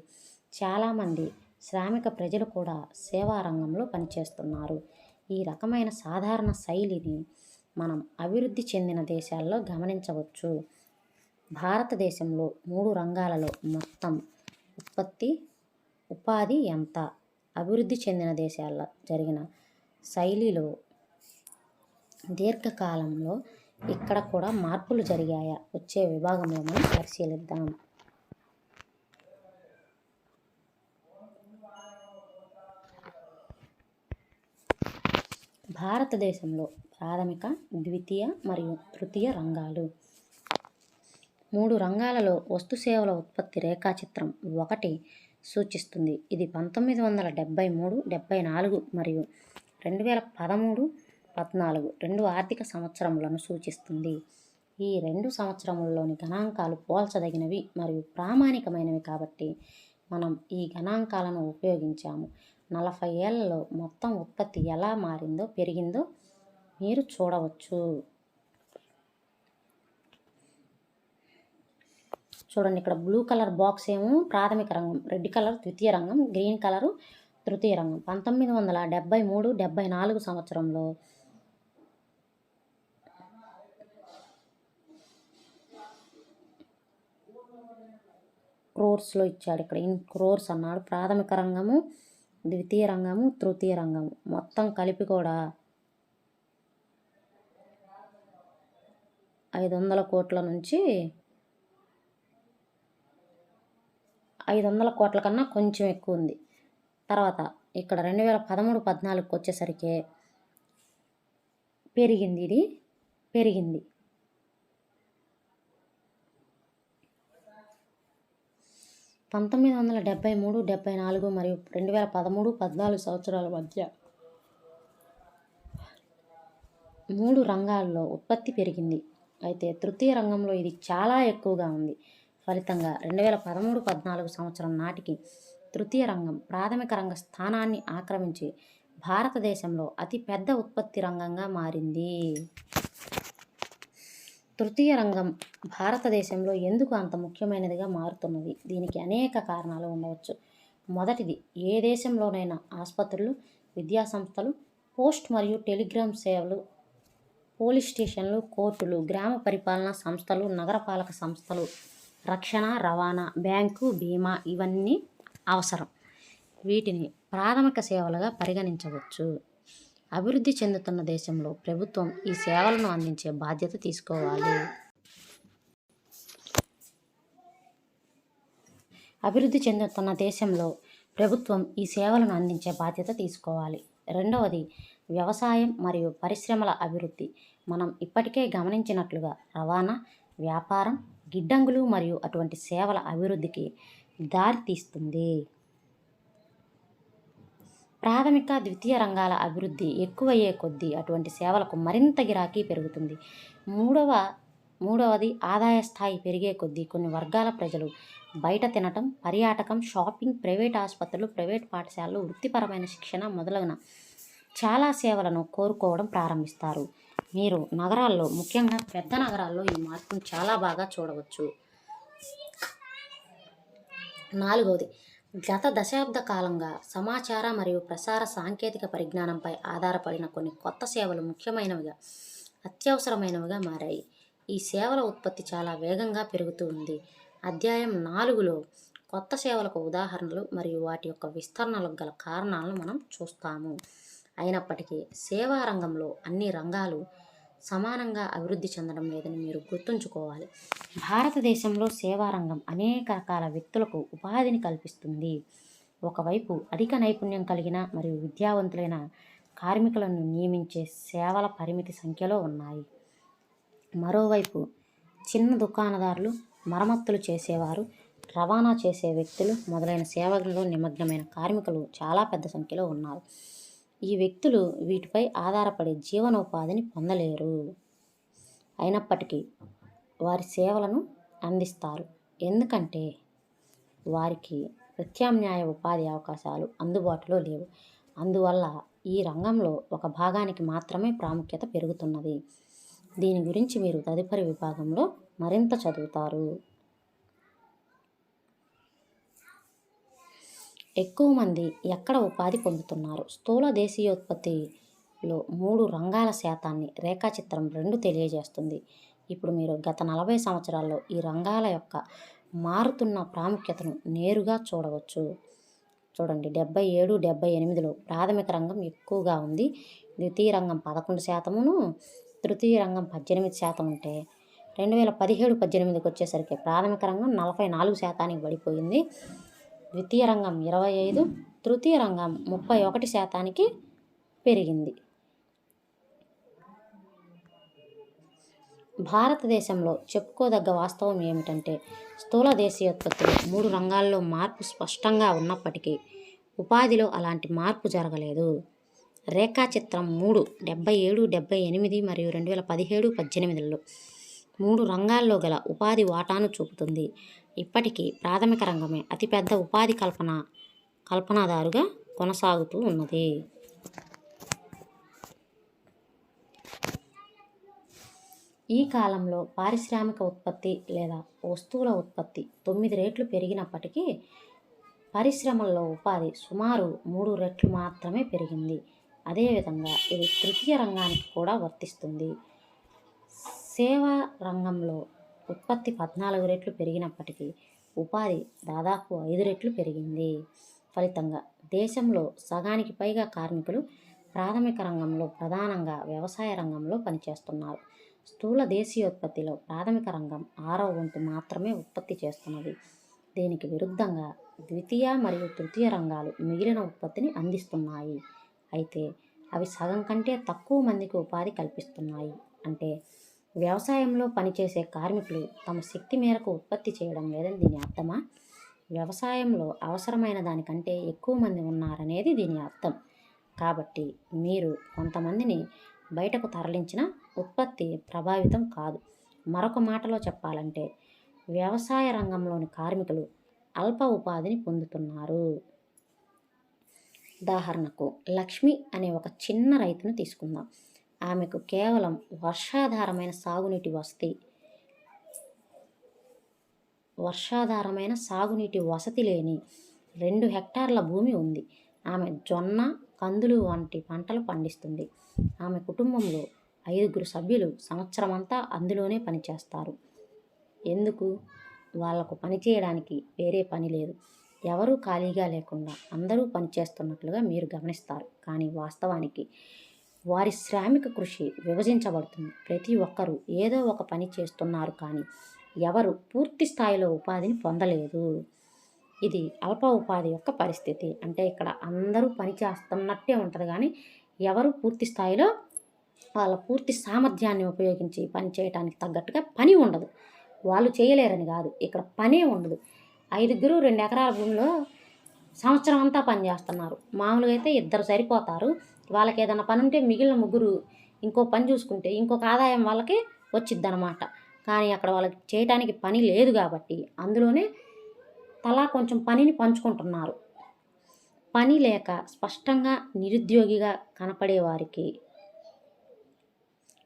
చాలామంది శ్రామిక ప్రజలు కూడా సేవా రంగంలో పనిచేస్తున్నారు. ఈ రకమైన సాధారణ శైలిని మనం అభివృద్ధి చెందిన దేశాల్లో గమనించవచ్చు. భారతదేశంలో 3 రంగాలలో మొత్తం ఉపాధి ఎంత? అభివృద్ధి చెందిన దేశాల్లో జరిగిన శైలిలో దీర్ఘకాలంలో ఇక్కడ కూడా మార్పులు జరిగాయా? వచ్చే విభాగంలో మనం పరిశీలిద్దాం. భారతదేశంలో ప్రాథమిక, ద్వితీయ మరియు తృతీయ రంగాలు. 3 రంగాలలో వస్తు సేవల ఉత్పత్తి రేఖాచిత్రం 1 సూచిస్తుంది. ఇది 1973, 74 మరియు 2013, 14 2 ఆర్థిక సంవత్సరములను సూచిస్తుంది. ఈ 2 సంవత్సరములలోని గణాంకాలు పోల్చదగినవి మరియు ప్రామాణికమైనవి కాబట్టి మనం ఈ గణాంకాలను ఉపయోగించాము. 40 ఏళ్లలో మొత్తం ఉత్పత్తి ఎలా మారిందో, పెరిగిందో మీరు చూడవచ్చు. చూడండి, ఇక్కడ బ్లూ కలర్ బాక్స్ ఏమో ప్రాథమిక రంగం, రెడ్ కలర్ ద్వితీయ రంగం, గ్రీన్ కలరు తృతీయ రంగం. 1973, 74 సంవత్సరంలో క్రోర్స్లో ఇచ్చాడు. ఇక్కడ ఇన్ క్రోర్స్ అన్నాడు. ప్రాథమిక రంగము, ద్వితీయ రంగము, తృతీయ రంగము మొత్తం కలిపి కూడా 500 కోట్ల నుంచి 500 కోట్ల కన్నా కొంచెం ఎక్కువ ఉంది. తర్వాత ఇక్కడ 2013, 14కి వచ్చేసరికి పెరిగింది. 1973, 74 మరియు 2013, 14 సంవత్సరాల మధ్య 3 రంగాల్లో ఉత్పత్తి పెరిగింది. అయితే తృతీయ రంగంలో ఇది చాలా ఎక్కువగా ఉంది. ఫలితంగా 2013, 14 సంవత్సరం నాటికి తృతీయ రంగం ప్రాథమిక రంగ స్థానాన్ని ఆక్రమించి భారతదేశంలో అతి పెద్ద ఉత్పత్తి రంగంగా మారింది. తృతీయ రంగం భారతదేశంలో ఎందుకు అంత ముఖ్యమైనదిగా మారుతున్నది? దీనికి అనేక కారణాలు ఉండవచ్చు. మొదటిది, ఏ దేశంలోనైనా ఆసుపత్రులు, విద్యాసంస్థలు, పోస్ట్ మరియు టెలిగ్రామ్ సేవలు, పోలీస్ స్టేషన్లు, కోర్టులు, గ్రామ పరిపాలనా సంస్థలు, నగరపాలక సంస్థలు, రక్షణ, రవాణా, బ్యాంకు, బీమా ఇవన్నీ అవసరం. వీటిని ప్రాథమిక సేవలుగా పరిగణించవచ్చు. అభివృద్ధి చెందుతున్న దేశంలో ప్రభుత్వం ఈ సేవలను అందించే బాధ్యత తీసుకోవాలి. అభివృద్ధి చెందుతున్న దేశంలో ప్రభుత్వం ఈ సేవలను అందించే బాధ్యత తీసుకోవాలి. రెండవది, వ్యవసాయం మరియు పరిశ్రమల అభివృద్ధి. మనం ఇప్పటికే గమనించినట్లుగా రవాణా, వ్యాపారం, గిడ్డంగులు మరియు అటువంటి సేవల అభివృద్ధికి దారితీస్తుంది. ప్రాథమిక, ద్వితీయ రంగాల అభివృద్ధి ఎక్కువయ్యే కొద్దీ అటువంటి సేవలకు మరింత గిరాకీ పెరుగుతుంది. మూడవది, ఆదాయ స్థాయి పెరిగే కొద్దీ కొన్ని వర్గాల ప్రజలు బయట తినటం, పర్యాటకం, షాపింగ్, ప్రైవేట్ ఆసుపత్రులు, ప్రైవేట్ పాఠశాలలు, వృత్తిపరమైన శిక్షణ మొదలైన చాలా సేవలను కోరుకోవడం ప్రారంభిస్తారు. మీరు నగరాల్లో, ముఖ్యంగా పెద్ద నగరాల్లో ఈ మార్పును చాలా బాగా చూడవచ్చు. నాలుగవది, గత దశాబ్ద కాలంగా సమాచార మరియు ప్రసార సాంకేతిక పరిజ్ఞానంపై ఆధారపడిన కొన్ని కొత్త సేవలు ముఖ్యమైనవిగా, అత్యవసరమైనవిగా మారాయి. ఈ సేవల ఉత్పత్తి చాలా వేగంగా పెరుగుతూ ఉంది. అధ్యాయం 4లో కొత్త సేవలకు ఉదాహరణలు మరియు వాటి యొక్క విస్తరణలకు గల కారణాలను మనం చూస్తాము. అయినప్పటికీ సేవా రంగంలో అన్ని రంగాలు సమానంగా అభివృద్ధి చెందడం లేదని మీరు గుర్తుంచుకోవాలి. భారతదేశంలో సేవా రంగం అనేక రకాల వ్యక్తులకు ఉపాధిని కల్పిస్తుంది. ఒకవైపు అధిక నైపుణ్యం కలిగిన మరియు విద్యావంతులైన కార్మికులను నియమించే సేవల పరిమితి సంఖ్యలో ఉన్నాయి. మరోవైపు చిన్న దుకాణదారులు, మరమ్మతులు చేసేవారు, రవాణా చేసే వ్యక్తులు మొదలైన సేవలలో నిమగ్నమైన కార్మికులు చాలా పెద్ద సంఖ్యలో ఉన్నారు. ఈ వ్యక్తులు వీటిపై ఆధారపడి జీవనోపాధిని పొందలేరు. అయినప్పటికీ వారి సేవలను అందిస్తారు, ఎందుకంటే వారికి ప్రత్యామ్నాయ ఉపాధి అవకాశాలు అందుబాటులో లేవు. అందువల్ల ఈ రంగంలో ఒక భాగానికి మాత్రమే ప్రాముఖ్యత పెరుగుతున్నది. దీని గురించి మీరు తదుపరి విభాగంలో మరింత చదువుతారు. ఎక్కువ మంది ఎక్కడ ఉపాధి పొందుతున్నారు? స్థూల దేశీయోత్పత్తిలో 3 రంగాల శాతాన్ని రేఖాచిత్రం 2 తెలియజేస్తుంది. ఇప్పుడు మీరు గత 40 సంవత్సరాల్లో ఈ రంగాల యొక్క మారుతున్న ప్రాముఖ్యతను నేరుగా చూడవచ్చు. చూడండి 77, 78లో ప్రాథమిక రంగం ఎక్కువగా ఉంది. ద్వితీయ రంగం 11%, తృతీయ రంగం 18% ఉంటే 2017, 18కి వచ్చేసరికి ప్రాథమిక రంగం 44%కి పడిపోయింది. ద్వితీయ రంగం 25, తృతీయ రంగం 31%కి పెరిగింది. భారతదేశంలో చెప్పుకోదగ్గ వాస్తవం ఏమిటంటే స్థూల దేశీయోత్పత్తిలో 3 రంగాల్లో మార్పు స్పష్టంగా ఉన్నప్పటికీ ఉపాధిలో అలాంటి మార్పు జరగలేదు. రేఖాచిత్రం 3 77, 78 మరియు 2017, 18లలో 3 రంగాల్లో గల ఉపాధి వాటాను చూపుతుంది. ఇప్పటికీ ప్రాథమిక రంగమే అతిపెద్ద ఉపాధి కల్పనాదారుగా కొనసాగుతూ ఉన్నది. ఈ కాలంలో పారిశ్రామిక ఉత్పత్తి లేదా వస్తువుల ఉత్పత్తి 9 రెట్లు పెరిగినప్పటికీ పరిశ్రమల్లో ఉపాధి సుమారు 3 రెట్లు మాత్రమే పెరిగింది. అదేవిధంగా ఇది తృతీయ రంగానికి కూడా వర్తిస్తుంది. సేవా రంగంలో ఉత్పత్తి 14 రెట్లు పెరిగినప్పటికీ ఉపాధి దాదాపు 5 రెట్లు పెరిగింది. ఫలితంగా దేశంలో సగానికి పైగా కార్మికులు ప్రాథమిక రంగంలో ప్రధానంగా వ్యవసాయ రంగంలో పనిచేస్తున్నారు. స్థూల దేశీయోత్పత్తిలో ప్రాథమిక రంగం 6వ వంతు మాత్రమే ఉత్పత్తి చేస్తున్నది. దీనికి విరుద్ధంగా ద్వితీయ మరియు తృతీయ రంగాలు మిగిలిన ఉత్పత్తిని అందిస్తున్నాయి. అయితే అవి సగం కంటే తక్కువ మందికి ఉపాధి కల్పిస్తున్నాయి. అంటే వ్యవసాయంలో పనిచేసే కార్మికులు తమ శక్తి మేరకు ఉత్పత్తి చేయడం లేదని దీని అర్థమా? వ్యవసాయంలో అవసరమైన దానికంటే ఎక్కువ మంది ఉన్నారనేది దీని అర్థం. కాబట్టి మీరు కొంతమందిని బయటకు తరలించిన ఉత్పత్తి ప్రభావితం కాదు. మరొక మాటలో చెప్పాలంటే వ్యవసాయ రంగంలోని కార్మికులు అల్ప ఉపాధిని పొందుతున్నారు. ఉదాహరణకు లక్ష్మి అనే ఒక చిన్న రైతును తీసుకుందాం. ఆమెకు కేవలం వర్షాధారమైన సాగునీటి వసతి లేని 2 హెక్టార్ల భూమి ఉంది. ఆమె జొన్న, కందులు వంటి పంటలు పండిస్తుంది. ఆమె కుటుంబంలో 5 సభ్యులు సంవత్సరమంతా అందులోనే పనిచేస్తారు. ఎందుకు? వాళ్లకు పనిచేయడానికి వేరే పని లేదు. ఎవరూ ఖాళీగా లేకుండా అందరూ పనిచేస్తున్నట్లుగా మీరు గమనిస్తారు. కానీ వాస్తవానికి వారి శ్రామిక కృషి విభజించబడుతుంది. ప్రతి ఒక్కరూ ఏదో ఒక పని చేస్తున్నారు, కానీ ఎవరు పూర్తి స్థాయిలో ఉపాధిని పొందలేదు. ఇది అల్ప ఉపాధి యొక్క పరిస్థితి. అంటే ఇక్కడ అందరూ పని చేస్తున్నట్టే ఉంటుంది, కానీ ఎవరు పూర్తి స్థాయిలో వాళ్ళ పూర్తి సామర్థ్యాన్ని ఉపయోగించి పని చేయడానికి తగ్గట్టుగా పని ఉండదు. వాళ్ళు చేయలేరని కాదు, ఇక్కడ పనే ఉండదు. 5 2 ఎకరాల భూమిలో సంవత్సరం అంతా పని చేస్తున్నారు. మామూలుగా అయితే 2 సరిపోతారు. వాళ్ళకి ఏదైనా పని ఉంటే మిగిలిన 3 ఇంకో పని చూసుకుంటే ఇంకొక ఆదాయం వాళ్ళకి వచ్చిద్దనమాట. కానీ అక్కడ వాళ్ళకి చేయటానికి పని లేదు కాబట్టి అందులోనే తలా కొంచెం పనిని పంచుకుంటున్నారు. పని లేక స్పష్టంగా నిరుద్యోగిగా కనపడే వారికి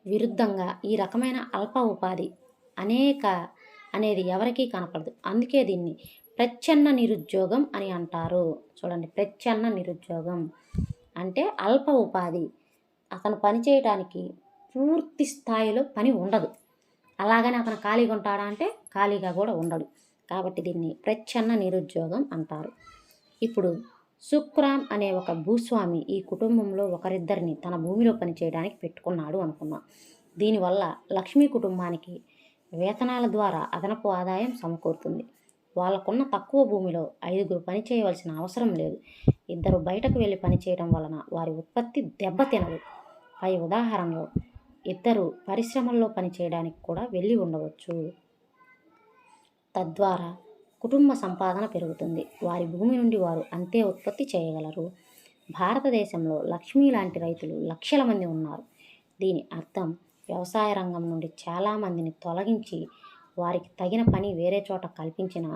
విరుద్ధంగా ఈ రకమైన అల్ప ఉపాధి అనేది ఎవరికీ కనపడదు. అందుకే దీన్ని ప్రచ్ఛన్న నిరుద్యోగం అని అంటారు. చూడండి, ప్రచ్ఛన్న నిరుద్యోగం అంటే అల్ప ఉపాధి. అతను పని చేయడానికి పూర్తి స్థాయిలో పని ఉండదు. అలాగని అతను ఖాళీగా ఉంటాడా అంటే ఖాళీగా కూడా ఉండడు. కాబట్టి దీన్ని ప్రచ్ఛన్న నిరుద్యోగం అంటారు. ఇప్పుడు సుఖ్రామ్ అనే ఒక భూస్వామి ఈ కుటుంబంలో ఒకరిద్దరిని తన భూమిలో పనిచేయడానికి పెట్టుకున్నాడు అనుకున్నాం. దీనివల్ల లక్ష్మీ కుటుంబానికి వేతనాల ద్వారా అదనపు ఆదాయం సమకూరుతుంది. వాళ్ళకున్న తక్కువ భూమిలో 5 పని చేయవలసిన అవసరం లేదు. 2 బయటకు వెళ్ళి పనిచేయడం వలన వారి ఉత్పత్తి దెబ్బతినదు. పై ఉదాహరణలో 2 పరిశ్రమల్లో పనిచేయడానికి కూడా వెళ్ళి ఉండవచ్చు. తద్వారా కుటుంబ సంపాదన పెరుగుతుంది. వారి భూమి నుండి వారు అంతే ఉత్పత్తి చేయగలరు. భారతదేశంలో లక్ష్మీ లాంటి రైతులు లక్షల మంది ఉన్నారు. దీని అర్థం వ్యవసాయ రంగం నుండి చాలామందిని తొలగించి వారికి తగిన పని వేరే చోట కల్పించిన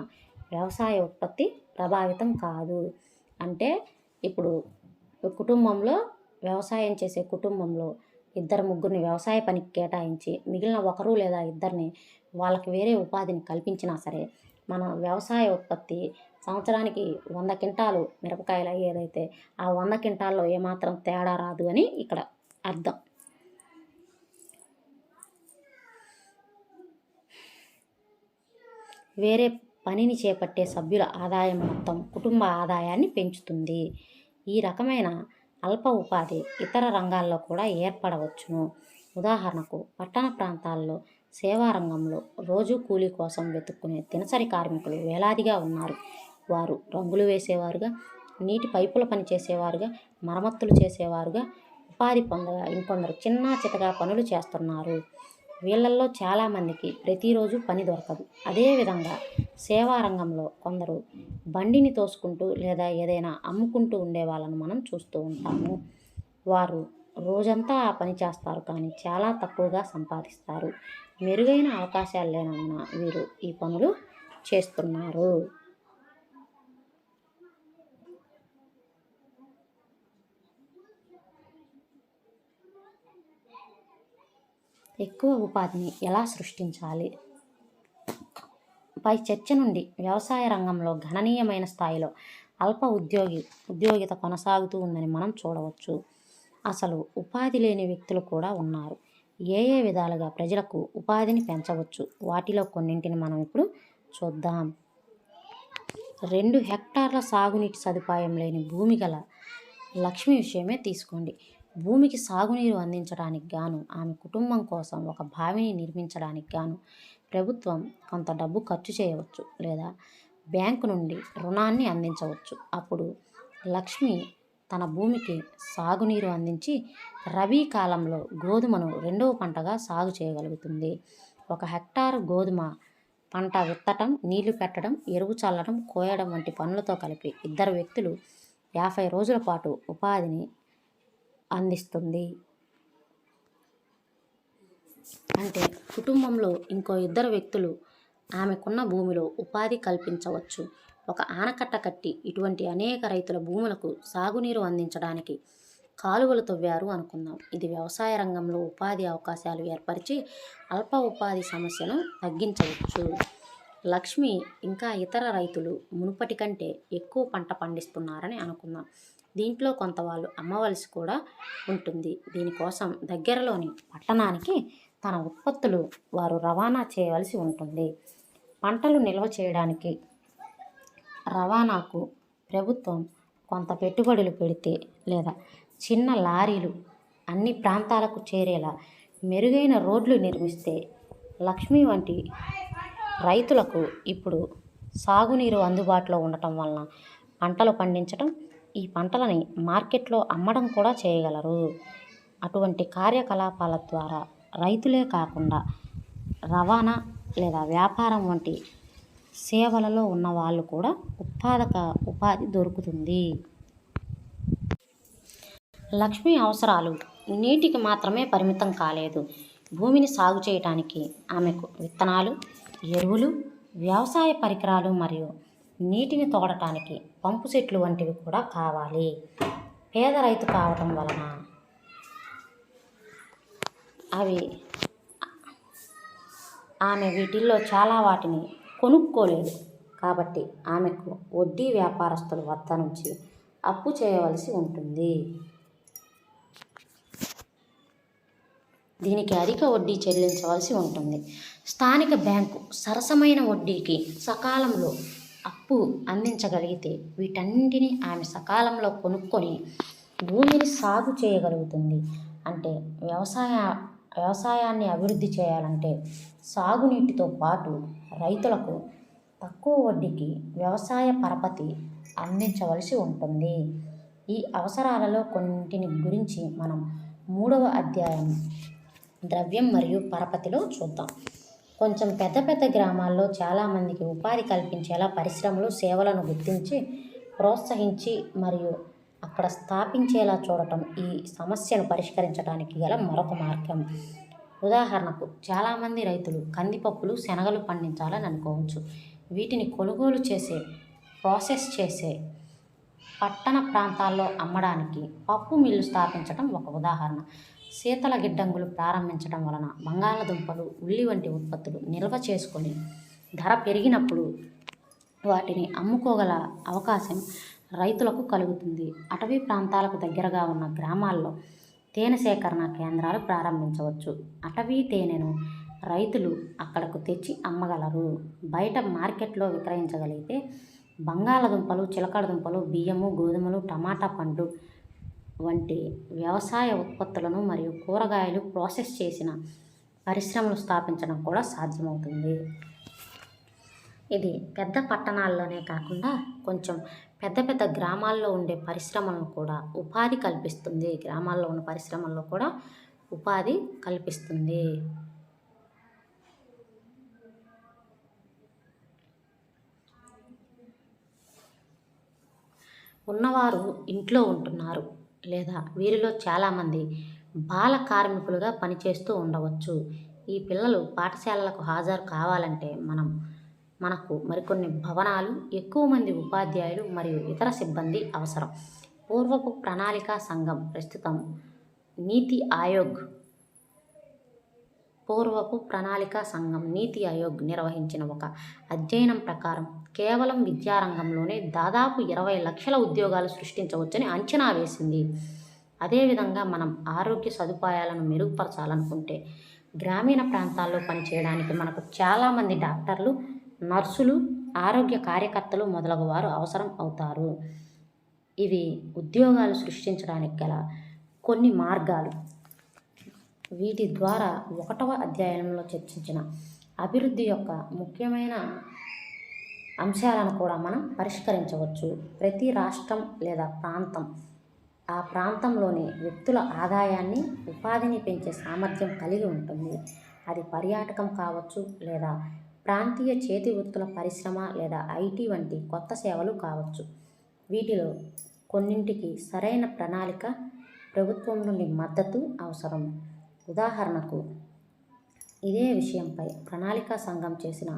వ్యవసాయ ఉత్పత్తి ప్రభావితం కాదు. అంటే ఇప్పుడు కుటుంబంలో వ్యవసాయం చేసే కుటుంబంలో 2 3 వ్యవసాయ పనికి కేటాయించి మిగిలిన 1 లేదా 2 వాళ్ళకి వేరే ఉపాధిని కల్పించినా సరే మన వ్యవసాయ ఉత్పత్తి సంవత్సరానికి 100 క్వింటాలు మిరపకాయలు అయ్యేదైతే ఆ 100 క్వింటాల్లో ఏమాత్రం తేడా రాదు అని ఇక్కడ అర్థం. వేరే పనిని చేపట్టే సభ్యుల ఆదాయం మొత్తం కుటుంబ ఆదాయాన్ని పెంచుతుంది. ఈ రకమైన అల్ప ఉపాధి ఇతర రంగాల్లో కూడా ఏర్పడవచ్చును. ఉదాహరణకు పట్టణ ప్రాంతాల్లో సేవా రంగంలో రోజు కూలీ కోసం వెతుక్కునే దినసరి కార్మికులు వేలాదిగా ఉన్నారు. వారు రంగులు వేసేవారుగా, నీటి పైపుల పని చేసేవారుగా, మరమ్మతులు చేసేవారుగా ఉపాధి పొందగా ఇంకొందరు చిన్నా చితగా పనులు చేస్తున్నారు. వీళ్ళల్లో చాలామందికి ప్రతిరోజు పని దొరకదు. అదేవిధంగా సేవా రంగంలో కొందరు బండిని తోసుకుంటూ లేదా ఏదైనా అమ్ముకుంటూ ఉండే వాళ్ళను మనం చూస్తూ ఉంటాము. వారు రోజంతా ఆ పని చేస్తారు, కానీ చాలా తక్కువగా సంపాదిస్తారు. మెరుగైన అవకాశాలు లేనందున వీరు ఈ పనులు చేస్తున్నారు. ఎక్కువ ఉపాధిని ఎలా సృష్టించాలి? పై చర్చ నుండి వ్యవసాయ రంగంలో గణనీయమైన స్థాయిలో అల్ప ఉద్యోగిత కొనసాగుతూ ఉందని మనం చూడవచ్చు. అసలు ఉపాధి లేని వ్యక్తులు కూడా ఉన్నారు. ఏ విధాలుగా ప్రజలకు ఉపాధిని పెంచవచ్చు? వాటిలో కొన్నింటిని మనం ఇప్పుడు చూద్దాం. 2 హెక్టార్ల సాగునీటి సదుపాయం లేని భూమి గల లక్ష్మి విషయమే తీసుకోండి. భూమికి సాగునీరు అందించడానికి గాను ఆమె కుటుంబం కోసం ఒక బావిని నిర్మించడానికి గాను ప్రభుత్వం కొంత డబ్బు ఖర్చు చేయవచ్చు లేదా బ్యాంకు నుండి రుణాన్ని అందించవచ్చు. అప్పుడు లక్ష్మి తన భూమికి సాగునీరు అందించి రబీ కాలంలో గోధుమను 2వ పంటగా సాగు చేయగలుగుతుంది. 1 హెక్టారు గోధుమ పంట విత్తటం, నీళ్లు పెట్టడం, ఎరువు చల్లడం, కోయడం వంటి పనులతో కలిపి 2 వ్యక్తులు 50 రోజుల పాటు ఉపాధిని అందిస్తుంది. అంటే కుటుంబంలో ఇంకో 2 వ్యక్తులు ఆమెకున్న భూమిలో ఉపాధి కల్పించవచ్చు. ఒక ఆనకట్ట కట్టి ఇటువంటి అనేక రైతుల భూములకు సాగునీరు అందించడానికి కాలువలు తవ్వారు అనుకుందాం. ఇది వ్యవసాయ రంగంలో ఉపాధి అవకాశాలు ఏర్పరిచి అల్ప ఉపాధి సమస్యను తగ్గించవచ్చు. లక్ష్మి ఇంకా ఇతర రైతులు మునుపటి కంటే ఎక్కువ పంట పండిస్తున్నారని అనుకుందాం. దీంట్లో కొంత వాళ్ళు అమ్మవలసి కూడా ఉంటుంది. దీనికోసం దగ్గరలోని పట్టణానికి తన ఉత్పత్తులు వారు రవాణా చేయవలసి ఉంటుంది. పంటలు నిల్వ చేయడానికి రవాణాకు ప్రభుత్వం కొంత పెట్టుబడులు పెడితే లేదా చిన్న లారీలు అన్ని ప్రాంతాలకు చేరేలా మెరుగైన రోడ్లు నిర్మిస్తే లక్ష్మి వంటి రైతులకు ఇప్పుడు సాగునీరు అందుబాటులో ఉండటం వలన పంటలు పండించడం, ఈ పంటలని మార్కెట్లో అమ్మడం కూడా చేయగలరు. అటువంటి కార్యకలాపాల ద్వారా రైతులే కాకుండా రవాణా లేదా వ్యాపారం వంటి సేవలలో ఉన్న వాళ్ళు కూడా ఉపాధి దొరుకుతుంది. లక్ష్మి అవసరాలు నీటికి మాత్రమే పరిమితం కాలేదు. భూమిని సాగు చేయడానికి ఆమెకు విత్తనాలు, ఎరువులు, వ్యవసాయ పరికరాలు మరియు నీటిని తోడటానికి పంపు సెట్లు వంటివి కూడా కావాలి. పేద రైతు కావటం వలన ఆమె వీటిల్లో చాలా వాటిని కొనుక్కోలేదు. కాబట్టి ఆమెకు వడ్డీ వ్యాపారస్తుల వద్ద నుంచి అప్పు చేయవలసి ఉంటుంది. దీనికి అధిక వడ్డీ చెల్లించవలసి ఉంటుంది. స్థానిక బ్యాంకు సరసమైన వడ్డీకి సకాలంలో అప్పు అందించగలిగితే వీటన్నింటినీ ఆమె సకాలంలో కొనుక్కొని భూమిని సాగు చేయగలుగుతుంది. అంటే వ్యవసాయాన్ని అభివృద్ధి చేయాలంటే సాగునీటితో పాటు రైతులకు తక్కువ వడ్డీకి వ్యవసాయ పరపతి అందించవలసి ఉంటుంది. ఈ అవసరాలలో కొన్నింటిని గురించి మనం 3వ అధ్యాయం ద్రవ్యం మరియు పరపతిలో చూద్దాం. కొంచెం పెద్ద గ్రామాల్లో చాలామందికి ఉపాధి కల్పించేలా పరిశ్రమలు, సేవలను గుర్తించి ప్రోత్సహించి మరియు అక్కడ స్థాపించేలా చూడటం ఈ సమస్యను పరిష్కరించడానికి గల మరొక మార్గం. ఉదాహరణకు చాలామంది రైతులు కందిపప్పులు, శనగలు పండించాలని అనుకోవచ్చు. వీటిని కొనుగోలు చేసే, ప్రాసెస్ చేసే పట్టణ ప్రాంతాల్లో అమ్మడానికి పప్పు మిల్లు స్థాపించడం ఒక ఉదాహరణ. శీతల గిడ్డంగులు ప్రారంభించడం వలన బంగాళదుంపలు, ఉల్లి వంటి ఉత్పత్తులు నిల్వ చేసుకొని ధర పెరిగినప్పుడు వాటిని అమ్ముకోగల అవకాశం రైతులకు కలుగుతుంది. అటవీ ప్రాంతాలకు దగ్గరగా ఉన్న గ్రామాల్లో తేనె సేకరణ కేంద్రాలు ప్రారంభించవచ్చు. అటవీ తేనెను రైతులు అక్కడకు తెచ్చి అమ్మగలరు. బయట మార్కెట్లో విక్రయించగలిగితే బంగాళదుంపలు, చిలకడ దుంపలు, బియ్యము, గోధుమలు, టమాటా పండ్లు వంటి వ్యవసాయ ఉత్పత్తులను మరియు కూరగాయలు ప్రాసెస్ చేసిన పరిశ్రమలు స్థాపించడం కూడా సాధ్యమవుతుంది. ఇది పెద్ద పట్టణాల్లోనే కాకుండా కొంచెం పెద్ద పెద్ద గ్రామాల్లో ఉండే పరిశ్రమలను కూడా ఉపాధి కల్పిస్తుంది. గ్రామాల్లో ఉన్న పరిశ్రమల్లో కూడా ఉపాధి కల్పిస్తుంది. ఉన్నవారు ఇంట్లో ఉంటున్నారు లేదా వీరిలో చాలామంది బాల కార్మికులుగా పనిచేస్తూ ఉండవచ్చు. ఈ పిల్లలు పాఠశాలలకు హాజరు కావాలంటే మనకు మరికొన్ని భవనాలు, ఎక్కువ మంది ఉపాధ్యాయులు మరియు ఇతర సిబ్బంది అవసరం. పూర్వపు ప్రణాళికా సంఘం ప్రస్తుతం నీతి ఆయోగ్ నిర్వహించిన ఒక అధ్యయనం ప్రకారం కేవలం విద్యారంగంలోనే దాదాపు 20 లక్షల ఉద్యోగాలు సృష్టించవచ్చని అంచనా వేసింది. అదేవిధంగా మనం ఆరోగ్య సదుపాయాలను మెరుగుపరచాలనుకుంటే గ్రామీణ ప్రాంతాల్లో పనిచేయడానికి మనకు చాలామంది డాక్టర్లు, నర్సులు, ఆరోగ్య కార్యకర్తలు మొదలగు వారు అవసరం అవుతారు. ఇవి ఉద్యోగాలు సృష్టించడానికి గల కొన్ని మార్గాలు. వీటి ద్వారా 1వ అధ్యాయంలో చర్చించిన అభివృద్ధి యొక్క ముఖ్యమైన అంశాలను కూడా మనం పరిష్కరించవచ్చు. ప్రతి రాష్ట్రం లేదా ప్రాంతం ఆ ప్రాంతంలోని వ్యక్తుల ఆదాయాన్ని, ఉపాధిని పెంచే సామర్థ్యం కలిగి ఉంటుంది. అది పర్యాటకం కావచ్చు లేదా ప్రాంతీయ చేతి వృత్తుల పరిశ్రమ లేదా ఐటీ వంటి కొత్త సేవలు కావచ్చు. వీటిలో కొన్నింటికి సరైన ప్రణాళిక, ప్రభుత్వం నుండి మద్దతు అవసరం. ఉదాహరణకు, ఇదే విషయంపై ప్రణాళికా సంఘం చేసిన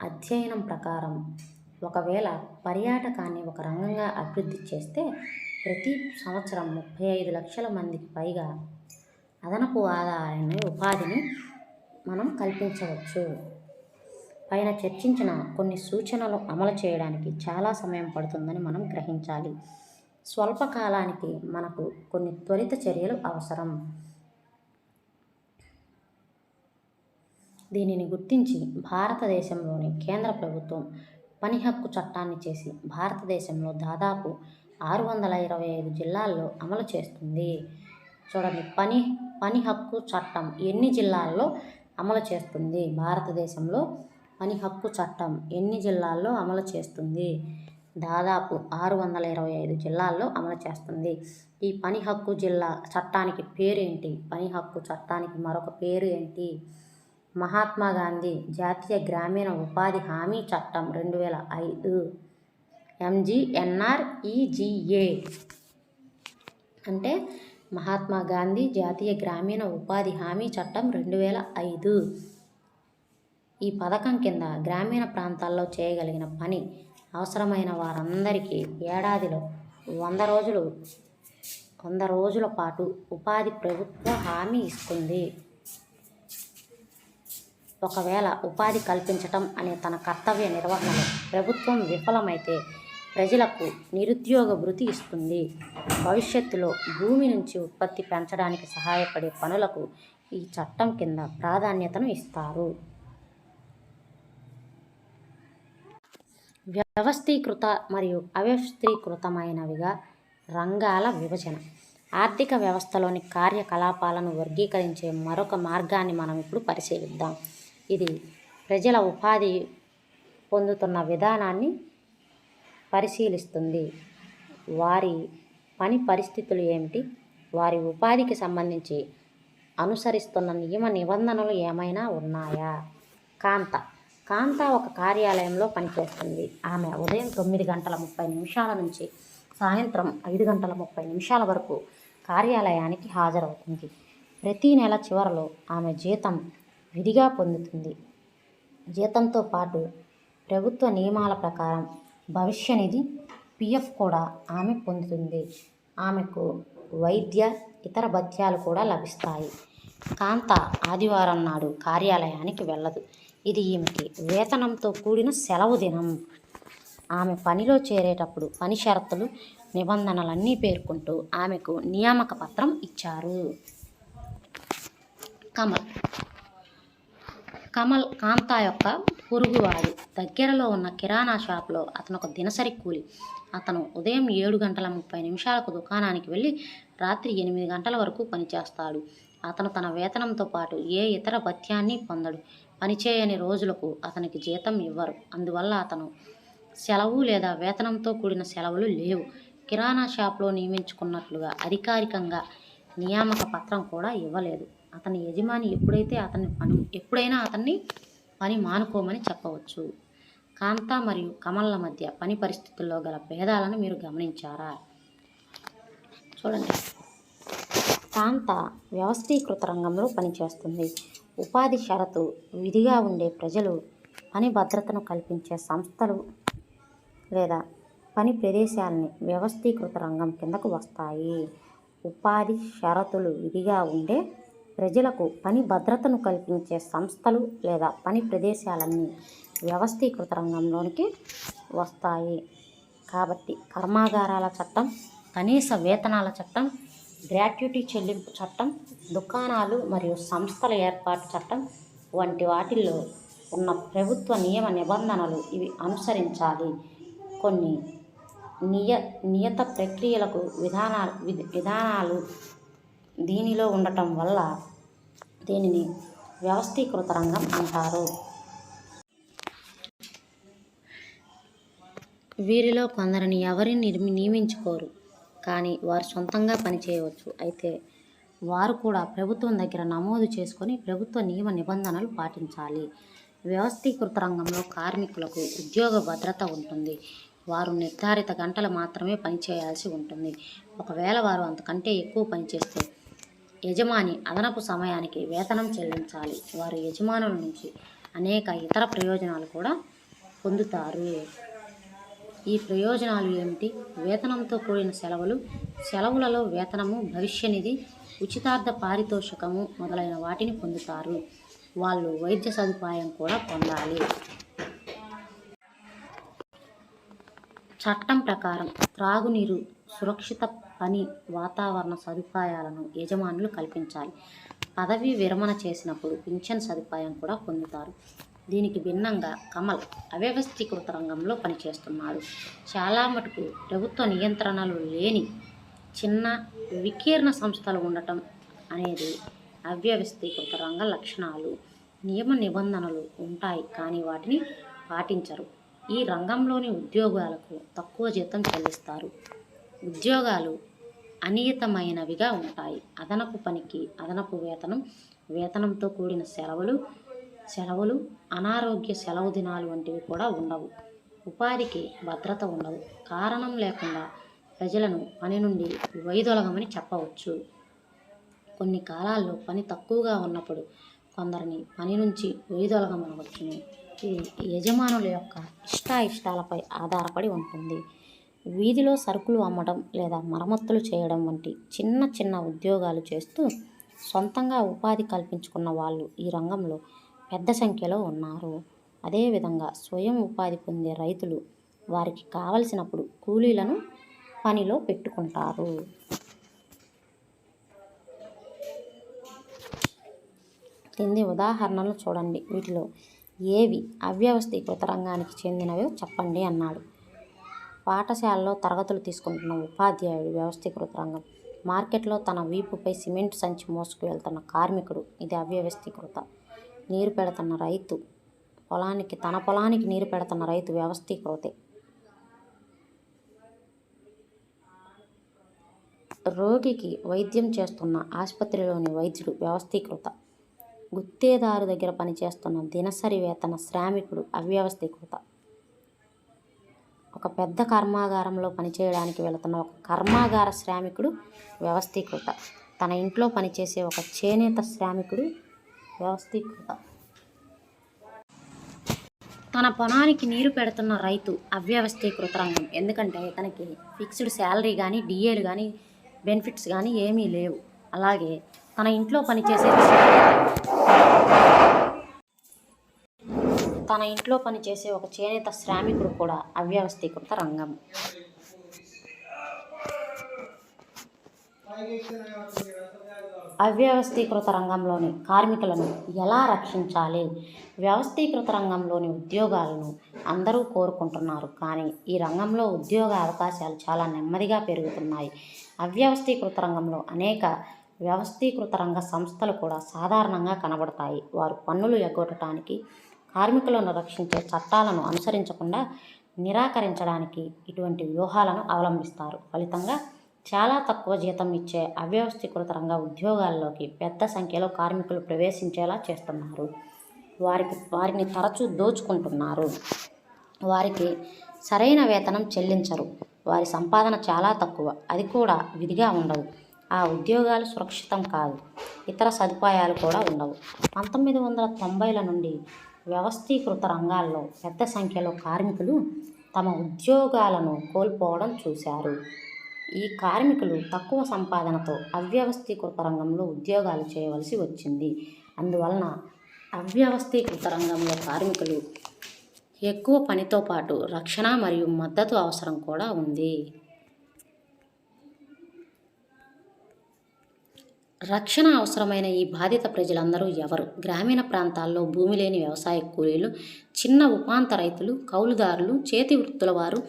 అధ్యయనం ప్రకారం ఒకవేళ పర్యాటకాన్ని ఒక రంగంగా అభివృద్ధి చేస్తే ప్రతి సంవత్సరం 35 లక్షల మందికి పైగా అదనపు ఆదాయాన్ని, ఉపాధిని మనం కల్పించవచ్చు. పైన చర్చించిన కొన్ని సూచనలు అమలు చేయడానికి చాలా సమయం పడుతుందని మనం గ్రహించాలి. స్వల్పకాలానికి మనకు కొన్ని త్వరిత చర్యలు అవసరం. దీనిని గుర్తించి భారతదేశంలోని కేంద్ర ప్రభుత్వం పని హక్కు చట్టాన్ని చేసి భారతదేశంలో దాదాపు 625 జిల్లాల్లో అమలు చేస్తుంది. చూడండి, పని హక్కు చట్టం ఎన్ని జిల్లాల్లో అమలు చేస్తుంది? భారతదేశంలో పని హక్కు చట్టం ఎన్ని జిల్లాల్లో అమలు చేస్తుంది? దాదాపు 625 జిల్లాల్లో అమలు చేస్తుంది. ఈ పని హక్కు చట్టానికి పేరేంటి? పని హక్కు చట్టానికి మరొక పేరు ఏంటి? మహాత్మా గాంధీ జాతీయ గ్రామీణ ఉపాధి హామీ చట్టం 2005, MGNREGA అంటే మహాత్మా గాంధీ జాతీయ గ్రామీణ ఉపాధి హామీ చట్టం 2005. ఈ పథకం కింద గ్రామీణ ప్రాంతాల్లో చేయగలిగిన పని అవసరమైన వారందరికీ ఏడాదిలో 100 రోజుల పాటు ఉపాధి ప్రభుత్వ హామీ ఇస్తుంది. ఒకవేళ ఉపాధి కల్పించటం అనే తన కర్తవ్య నిర్వహణలో ప్రభుత్వం విఫలమైతే ప్రజలకు నిరుద్యోగ భృతి ఇస్తుంది. భవిష్యత్తులో భూమి నుంచి ఉత్పత్తి పెంచడానికి సహాయపడే పనులకు ఈ చట్టం కింద ప్రాధాన్యతను ఇస్తారు. వ్యవస్థీకృత మరియు అవ్యవస్థీకృతమైనవిగా రంగాల విభజన. ఆర్థిక వ్యవస్థలోని కార్యకలాపాలను వర్గీకరించే మరొక మార్గాన్ని మనం ఇప్పుడు పరిశీలిద్దాం. ఇది ప్రజల ఉపాధి పొందుతున్న విధానాన్ని పరిశీలిస్తుంది. వారి పని పరిస్థితులు ఏమిటి? వారి ఉపాధికి సంబంధించి అనుసరిస్తున్న నియమ నిబంధనలు ఏమైనా ఉన్నాయా? కాంత ఒక కార్యాలయంలో పనిచేస్తుంది. ఆమె ఉదయం 9:30 నుంచి సాయంత్రం 5:30 వరకు కార్యాలయానికి హాజరవుతుంది. ప్రతి నెల చివరలో ఆమె జీతం విధిగా పొందుతుంది. జీతంతో పాటు ప్రభుత్వ నియమాల ప్రకారం భవిష్య నిధి, PF కూడా ఆమె పొందుతుంది. ఆమెకు వైద్య, ఇతర భత్యాలు కూడా లభిస్తాయి. కాంత ఆదివారం నాడు కార్యాలయానికి వెళ్ళదు. ఇది ఈమెకి వేతనంతో కూడిన సెలవు దినం. ఆమె పనిలో చేరేటప్పుడు పని షరతులు, నిబంధనలన్నీ పేర్కొంటూ ఆమెకు నియామక పత్రం ఇచ్చారు. కాంత యొక్క పొరుగువాడు దగ్గరలో ఉన్న కిరాణా షాప్లో అతను ఒక దినసరి కూలి. అతను ఉదయం 7:30 దుకాణానికి వెళ్ళి రాత్రి 8 గంటల వరకు పనిచేస్తాడు. అతను తన వేతనంతో పాటు ఏ ఇతర భత్యాన్ని పొందడు. పనిచేయని రోజులకు అతనికి జీతం ఇవ్వరు. అందువల్ల అతను సెలవు లేదా వేతనంతో కూడిన సెలవులు లేవు. కిరాణా షాప్లో నియమించుకున్నట్లుగా అధికారికంగా నియామక పత్రం కూడా ఇవ్వలేదు. అతని యజమాని ఎప్పుడైనా అతన్ని పని మానుకోమని చెప్పవచ్చు. కాంత మరియు కమల్ల మధ్య పని పరిస్థితుల్లో గల భేదాలను మీరు గమనించారా? చూడండి. కాంత వ్యవస్థీకృత రంగంలో పనిచేస్తుంది. ఉపాధి షరతు విధిగా ఉండే ప్రజలు పని భద్రతను కల్పించే సంస్థలు లేదా పని ప్రదేశాలని వ్యవస్థీకృత రంగం కిందకు వస్తాయి. ఉపాధి షరతులు విధిగా ఉండే ప్రజలకు పని భద్రతను కల్పించే సంస్థలు లేదా పని ప్రదేశాలన్నీ వ్యవస్థీకృత రంగంలోనికి వస్తాయి. కాబట్టి కర్మాగారాల చట్టం, కనీస వేతనాల చట్టం, గ్రాట్యుటీ చెల్లింపు చట్టం, దుకాణాలు మరియు సంస్థల ఏర్పాటు చట్టం వంటి వాటిల్లో ఉన్న ప్రభుత్వ నియమ నిబంధనలు ఇవి అనుసరించాలి. కొన్ని నియత ప్రక్రియలకు విధానాలు దీనిలో ఉండటం వల్ల దీనిని వ్యవస్థీకృత రంగం అంటారు. వీరిలో కొందరిని ఎవరిని నియమించుకోరు, కానీ వారు సొంతంగా పనిచేయవచ్చు. అయితే వారు కూడా ప్రభుత్వం దగ్గర నమోదు చేసుకొని ప్రభుత్వ నియమ నిబంధనలు పాటించాలి. వ్యవస్థీకృత రంగంలో కార్మికులకు ఉద్యోగ భద్రత ఉంటుంది. వారు నిర్ధారిత గంటలు మాత్రమే పనిచేయాల్సి ఉంటుంది. ఒకవేళ వారు అంతకంటే ఎక్కువ పనిచేస్తే యజమాని అదనపు సమయానికి వేతనం చెల్లించాలి. వారు యజమానుల నుంచి అనేక ఇతర ప్రయోజనాలు కూడా పొందుతారు. ఈ ప్రయోజనాలు ఏమిటి? వేతనంతో కూడిన సెలవులు, సెలవులలో వేతనము, భవిష్య నిధి, ఉచితార్థ పారితోషికము మొదలైన వాటిని పొందుతారు. వాళ్ళు వైద్య సదుపాయం కూడా పొందాలి. చట్టం ప్రకారం త్రాగునీరు, సురక్షిత పని వాతావరణ సదుపాయాలను యజమానులు కల్పించాలి. పదవీ విరమణ చేసినప్పుడు పింఛన్ సదుపాయం కూడా పొందుతారు. దీనికి భిన్నంగా కమల్ అవ్యవస్థీకృత రంగంలో పనిచేస్తున్నాడు. చాలా మటుకు ప్రభుత్వ నియంత్రణలు లేని చిన్న వికీర్ణ సంస్థలు ఉండటం అనేది అవ్యవస్థీకృత రంగ లక్షణాలు. నియమ నిబంధనలు ఉంటాయి, కానీ వాటిని పాటించరు. ఈ రంగంలోని ఉద్యోగాలకు తక్కువ జీతం చెల్లిస్తారు. ఉద్యోగాలు అనియతమైనవిగా ఉంటాయి. అదనపు పనికి అదనపు వేతనం, వేతనంతో కూడిన సెలవులు, అనారోగ్య సెలవు దినాలు వంటివి కూడా ఉండవు. ఉపాధికి భద్రత ఉండదు. కారణం లేకుండా ప్రజలను పని నుండి వైదొలగమని చెప్పవచ్చు. కొన్ని కాలాల్లో పని తక్కువగా ఉన్నప్పుడు కొందరిని పని నుంచి వైదొలగమనవచ్చును. ఇది యజమానుల యొక్క ఇష్టాలపై ఆధారపడి ఉంటుంది. వీధిలో సరుకులు అమ్మడం లేదా మరమ్మతులు చేయడం వంటి చిన్న ఉద్యోగాలు చేస్తూ సొంతంగా ఉపాధి కల్పించుకున్న వాళ్ళు ఈ రంగంలో పెద్ద సంఖ్యలో ఉన్నారు. అదేవిధంగా స్వయం ఉపాధి పొందే రైతులు వారికి కావలసినప్పుడు కూలీలను పనిలో పెట్టుకుంటారు. కింది ఉదాహరణలు చూడండి. వీటిలో ఏవి అవ్యవస్థీకృత రంగానికి చెందినవో చెప్పండి అన్నాడు. పాఠశాలలో తరగతులు తీసుకుంటున్న ఉపాధ్యాయుడు వ్యవస్థీకృత రంగం. మార్కెట్లో తన వీపుపై సిమెంట్ సంచి మోసుకు వెళ్తున్న కార్మికుడు, ఇది అవ్యవస్థీకృత. నీరు పెడుతున్న రైతు, తన పొలానికి నీరు పెడుతున్న రైతు వ్యవస్థీకృతే. రోగికి వైద్యం చేస్తున్న ఆసుపత్రిలోని వైద్యుడు వ్యవస్థీకృత. గుత్తేదారు దగ్గర పనిచేస్తున్న దినసరి వేతన శ్రామికుడు అవ్యవస్థీకృత. ఒక పెద్ద కర్మాగారంలో పనిచేయడానికి వెళుతున్న ఒక కర్మాగార శ్రామికుడు వ్యవస్థీకృత. తన ఇంట్లో పనిచేసే ఒక చేనేత శ్రామికుడు వ్యవస్థీకృత. తన పొలానికి నీరు పెడుతున్న రైతు అవ్యవస్థీకృత రంగం. ఎందుకంటే తనకి ఫిక్స్డ్ శాలరీ కానీ, డిఏలు కానీ, బెనిఫిట్స్ కానీ ఏమీ లేవు. అలాగే తన ఇంట్లో పనిచేసే ఒక చేనేత శ్రామికుడు కూడా అవ్యవస్థీకృత రంగం. అవ్యవస్థీకృత రంగంలోని కార్మికులను ఎలా రక్షించాలి? వ్యవస్థీకృత రంగంలోని ఉద్యోగాలను అందరూ కోరుకుంటున్నారు, కానీ ఈ రంగంలో ఉద్యోగ అవకాశాలు చాలా నెమ్మదిగా పెరుగుతున్నాయి. అవ్యవస్థీకృత రంగంలో అనేక వ్యవస్థీకృత రంగ సంస్థలు కూడా సాధారణంగా కనబడతాయి. వారు పన్నులు ఎగ్గొట్టడానికి, కార్మికులను రక్షించే చట్టాలను అనుసరించకుండా నిరాకరించడానికి ఇటువంటి వ్యూహాలను అవలంబిస్తారు. ఫలితంగా చాలా తక్కువ జీతం ఇచ్చే అవ్యవస్థీకృత రంగ ఉద్యోగాల్లోకి పెద్ద సంఖ్యలో కార్మికులు ప్రవేశించేలా చేస్తున్నారు. వారిని తరచూ దోచుకుంటున్నారు. వారికి సరైన వేతనం చెల్లించరు. వారి సంపాదన చాలా తక్కువ, అది కూడా విధిగా ఉండవు. ఆ ఉద్యోగాలు సురక్షితం కాదు. ఇతర సదుపాయాలు కూడా ఉండవు. 1990ల నుండి వ్యవస్థీకృత రంగాల్లో పెద్ద సంఖ్యలో కార్మికులు తమ ఉద్యోగాలను కోల్పోవడం చూశారు. ఈ కార్మికులు తక్కువ సంపాదనతో అవ్యవస్థీకృత రంగంలో ఉద్యోగాలు చేయవలసి వచ్చింది. అందువలన అవ్యవస్థీకృత రంగంలో కార్మికులు ఎక్కువ పనితో పాటు రక్షణ మరియు మద్దతు అవసరం కూడా ఉంది. రక్షణ అవసరమైన ఈ బాధిత ప్రజలందరూ ఎవరు? గ్రామీణ ప్రాంతాల్లో భూమి లేని వ్యవసాయ కూలీలు, చిన్న ఉపాంత రైతులు, కౌలుదారులు, చేతి వృత్తుల వారు,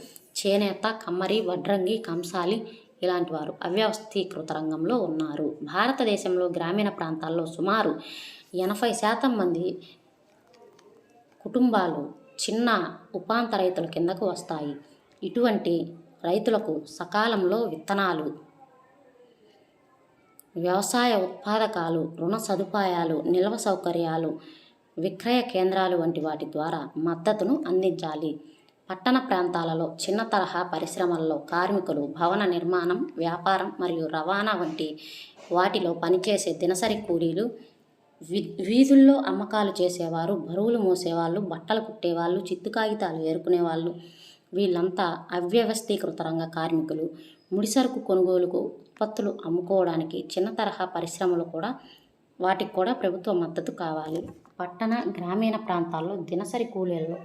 చేనేత, కమ్మరి, వడ్రంగి, కంసాలి ఇలాంటి వారు అవ్యవస్థీకృత రంగంలో ఉన్నారు. భారతదేశంలో గ్రామీణ ప్రాంతాల్లో సుమారు 80% మంది కుటుంబాలు చిన్న ఉపాంత రైతుల కిందకు వస్తాయి. ఇటువంటి రైతులకు సకాలంలో విత్తనాలు, వ్యవసాయ ఉత్పాదకాలు, రుణ సదుపాయాలు, నిల్వ సౌకర్యాలు, విక్రయ కేంద్రాలు వంటి వాటి ద్వారా మద్దతును అందించాలి. పట్టణ ప్రాంతాలలో చిన్న తరహా పరిశ్రమల్లో కార్మికులు భవన నిర్మాణం, వ్యాపారం మరియు రవాణా వంటి వాటిలో పనిచేసే దినసరి కూలీలు, వీధుల్లో అమ్మకాలు చేసేవారు, బరువులు మోసేవాళ్ళు, బట్టలు కుట్టేవాళ్ళు, చిత్తు కాగితాలు ఏరుకునేవాళ్ళు వీళ్ళంతా అవ్యవస్థీకృత రంగ కార్మికులు. ముడిసరుకు కొనుగోలుకు, ఉత్పత్తులు అమ్ముకోవడానికి చిన్న తరహా పరిశ్రమలు కూడా వాటికి కూడా ప్రభుత్వ మద్దతు కావాలి. పట్టణ, గ్రామీణ ప్రాంతాల్లో దినసరి కూలీలను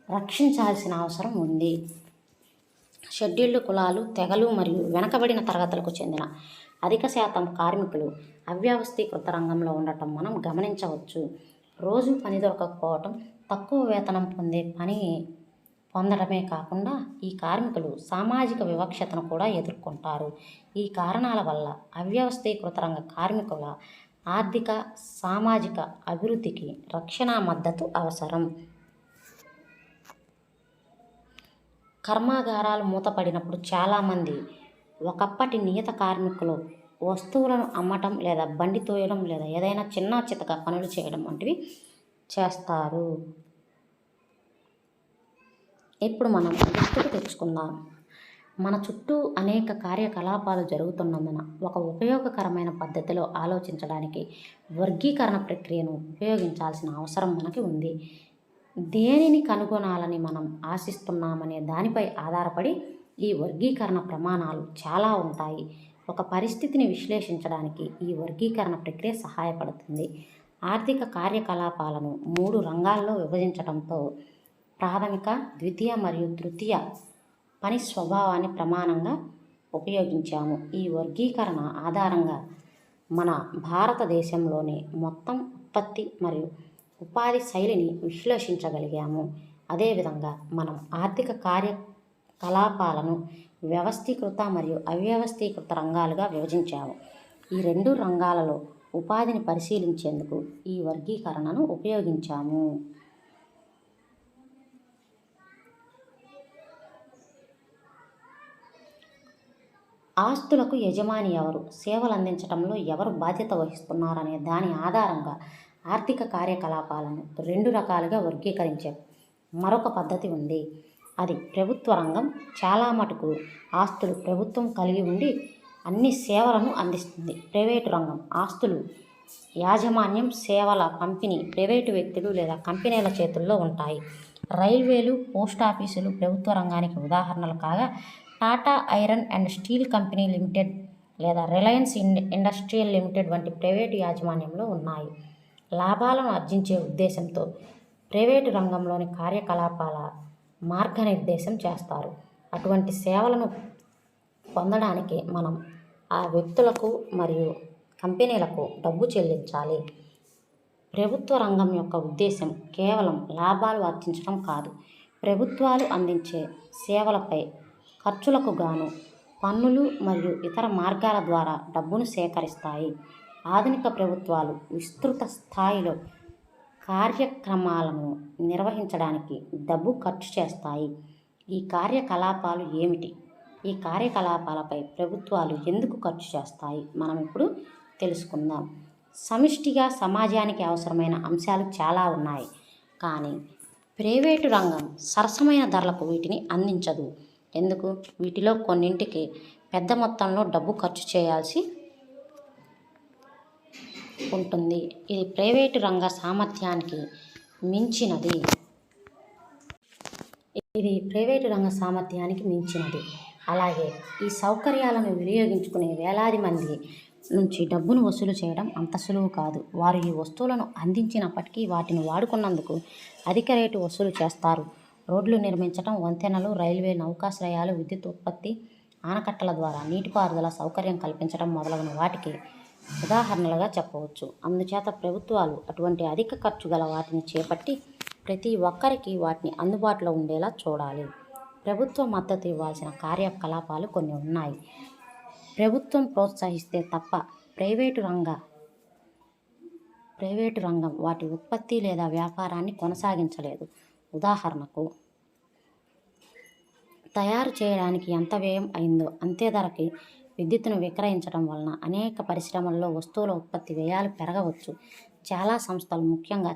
రక్షించాల్సిన అవసరం ఉంది. షెడ్యూల్డ్ కులాలు, తెగలు మరియు వెనుకబడిన తరగతులకు చెందిన అధిక శాతం కార్మికులు అవ్యవస్థీకృత రంగంలో ఉండటం మనం గమనించవచ్చు. రోజు పని దొరకకపోవటం, తక్కువ వేతనం పని పొందడమే కాకుండా ఈ కార్మికులు సామాజిక వివక్షతను కూడా ఎదుర్కొంటారు. ఈ కారణాల వల్ల అవ్యవస్థీకృత రంగ కార్మికుల ఆర్థిక, సామాజిక అభివృద్ధికి రక్షణ మద్దతు అవసరం. కర్మాగారాలు మూతపడినప్పుడు చాలామంది ఒకప్పటి నియత కార్మికులు వస్తువులను అమ్మటం లేదా బండి తోయడం లేదా ఏదైనా చిన్న చితక పనులు చేయడం వంటివి చేస్తారు. ఇప్పుడు మనం గుర్తుకు తెచ్చుకుందాం. మన చుట్టూ అనేక కార్యకలాపాలు జరుగుతున్నందున ఒక ఉపయోగకరమైన పద్ధతిలో ఆలోచించడానికి వర్గీకరణ ప్రక్రియను ఉపయోగించాల్సిన అవసరం మనకి ఉంది. దేనిని కనుగొనాలని మనం ఆశిస్తున్నామనే దానిపై ఆధారపడి ఈ వర్గీకరణ ప్రమాణాలు చాలా ఉంటాయి. ఒక పరిస్థితిని విశ్లేషించడానికి ఈ వర్గీకరణ ప్రక్రియ సహాయపడుతుంది. ఆర్థిక కార్యకలాపాలను 3 రంగాల్లో విభజించడంతో ప్రాథమిక, ద్వితీయ మరియు తృతీయ పని స్వభావాన్ని ప్రమాణంగా ఉపయోగించాము. ఈ వర్గీకరణ ఆధారంగా మన భారతదేశంలోని మొత్తం ఉత్పత్తి మరియు ఉపాధి శైలిని విశ్లేషించగలిగాము. అదేవిధంగా మనం ఆర్థిక కార్యకలాపాలను వ్యవస్థీకృత మరియు అవ్యవస్థీకృత రంగాలుగా విభజించాము. ఈ 2 రంగాలలో ఉపాధిని పరిశీలించేందుకు ఈ వర్గీకరణను ఉపయోగించాము. ఆస్తులకు యజమాని ఎవరు, సేవలు అందించడంలో ఎవరు బాధ్యత వహిస్తున్నారనే దాని ఆధారంగా ఆర్థిక కార్యకలాపాలను 2 రకాలుగా వర్గీకరించే మరొక పద్ధతి ఉంది. అది ప్రభుత్వ రంగం. చాలా మటుకు ఆస్తులు ప్రభుత్వం కలిగి ఉండి అన్ని సేవలను అందిస్తుంది. ప్రైవేటు రంగం ఆస్తులు యాజమాన్యం, సేవల పంపిణీ ప్రైవేటు వ్యక్తులు లేదా కంపెనీల చేతుల్లో ఉంటాయి. రైల్వేలు, పోస్టాఫీసులు ప్రభుత్వ రంగానికి ఉదాహరణలు కాగా, Tata iron and steel company limited లేదా రిలయన్స్ ఇండస్ట్రియల్ లిమిటెడ్ వంటి ప్రైవేటు యాజమాన్యంలో ఉన్నాయి. లాభాలను ఆర్జించే ఉద్దేశంతో ప్రైవేటు రంగంలోని కార్యకలాపాల మార్గనిర్దేశం చేస్తారు. అటువంటి సేవలను పొందడానికి మనం ఆ వ్యక్తులకు మరియు కంపెనీలకు డబ్బు చెల్లించాలి. ప్రభుత్వ రంగం యొక్క ఉద్దేశం కేవలం లాభాలు ఆర్జించడం కాదు. ప్రభుత్వాలు అందించే సేవలపై ఖర్చులకు గాను పన్నులు మరియు ఇతర మార్గాల ద్వారా డబ్బును సేకరిస్తాయి. ఆధునిక ప్రభుత్వాలు విస్తృత స్థాయిలో కార్యక్రమాలను నిర్వహించడానికి డబ్బు ఖర్చు చేస్తాయి. ఈ కార్యకలాపాలు ఏమిటి? ఈ కార్యకలాపాలపై ప్రభుత్వాలు ఎందుకు ఖర్చు చేస్తాయి? మనం ఇప్పుడు తెలుసుకుందాం. సమిష్టిగా సమాజానికి అవసరమైన అంశాలు చాలా ఉన్నాయి, కానీ ప్రైవేటు రంగం సరసమైన ధరలకు వీటిని అందించదు. ఎందుకు? వీటిలో కొన్నింటికి పెద్ద మొత్తంలో డబ్బు ఖర్చు చేయాల్సి ఉంటుంది. ఇది ప్రైవేటు రంగ సామర్థ్యానికి మించినది. అలాగే ఈ సౌకర్యాలను వినియోగించుకునే వేలాది మంది నుంచి డబ్బును వసూలు చేయడం అంత సులువు కాదు. వారు ఈ వస్తువులను అందించినప్పటికీ వాటిని వాడుకున్నందుకు అధిక రేటు వసూలు చేస్తారు. రోడ్లు నిర్మించడం, వంతెనలు, రైల్వే, నౌకాశ్రయాలు, విద్యుత్ ఉత్పత్తి, ఆనకట్టల ద్వారా నీటిపారుదల సౌకర్యం కల్పించడం మొదలగున వాటికి ఉదాహరణలుగా చెప్పవచ్చు. అందుచేత ప్రభుత్వాలు అటువంటి అధిక ఖర్చు గల వాటిని చేపట్టి ప్రతి ఒక్కరికి వాటిని అందుబాటులో ఉండేలా చూడాలి. ప్రభుత్వ మద్దతు ఇవ్వాల్సిన కార్యకలాపాలు కొన్ని ఉన్నాయి. ప్రభుత్వం ప్రోత్సహిస్తే తప్ప ప్రైవేటు రంగం వాటి ఉత్పత్తి లేదా వ్యాపారాన్ని కొనసాగించలేదు. ఉదాహరణకు, తయారు చేయడానికి ఎంత వ్యయం అయిందో అంతే ధరకి విద్యుత్తును విక్రయించడం వలన అనేక పరిశ్రమల్లో వస్తువుల ఉత్పత్తి వ్యయాలు పెరగవచ్చు. చాలా సంస్థలు, ముఖ్యంగా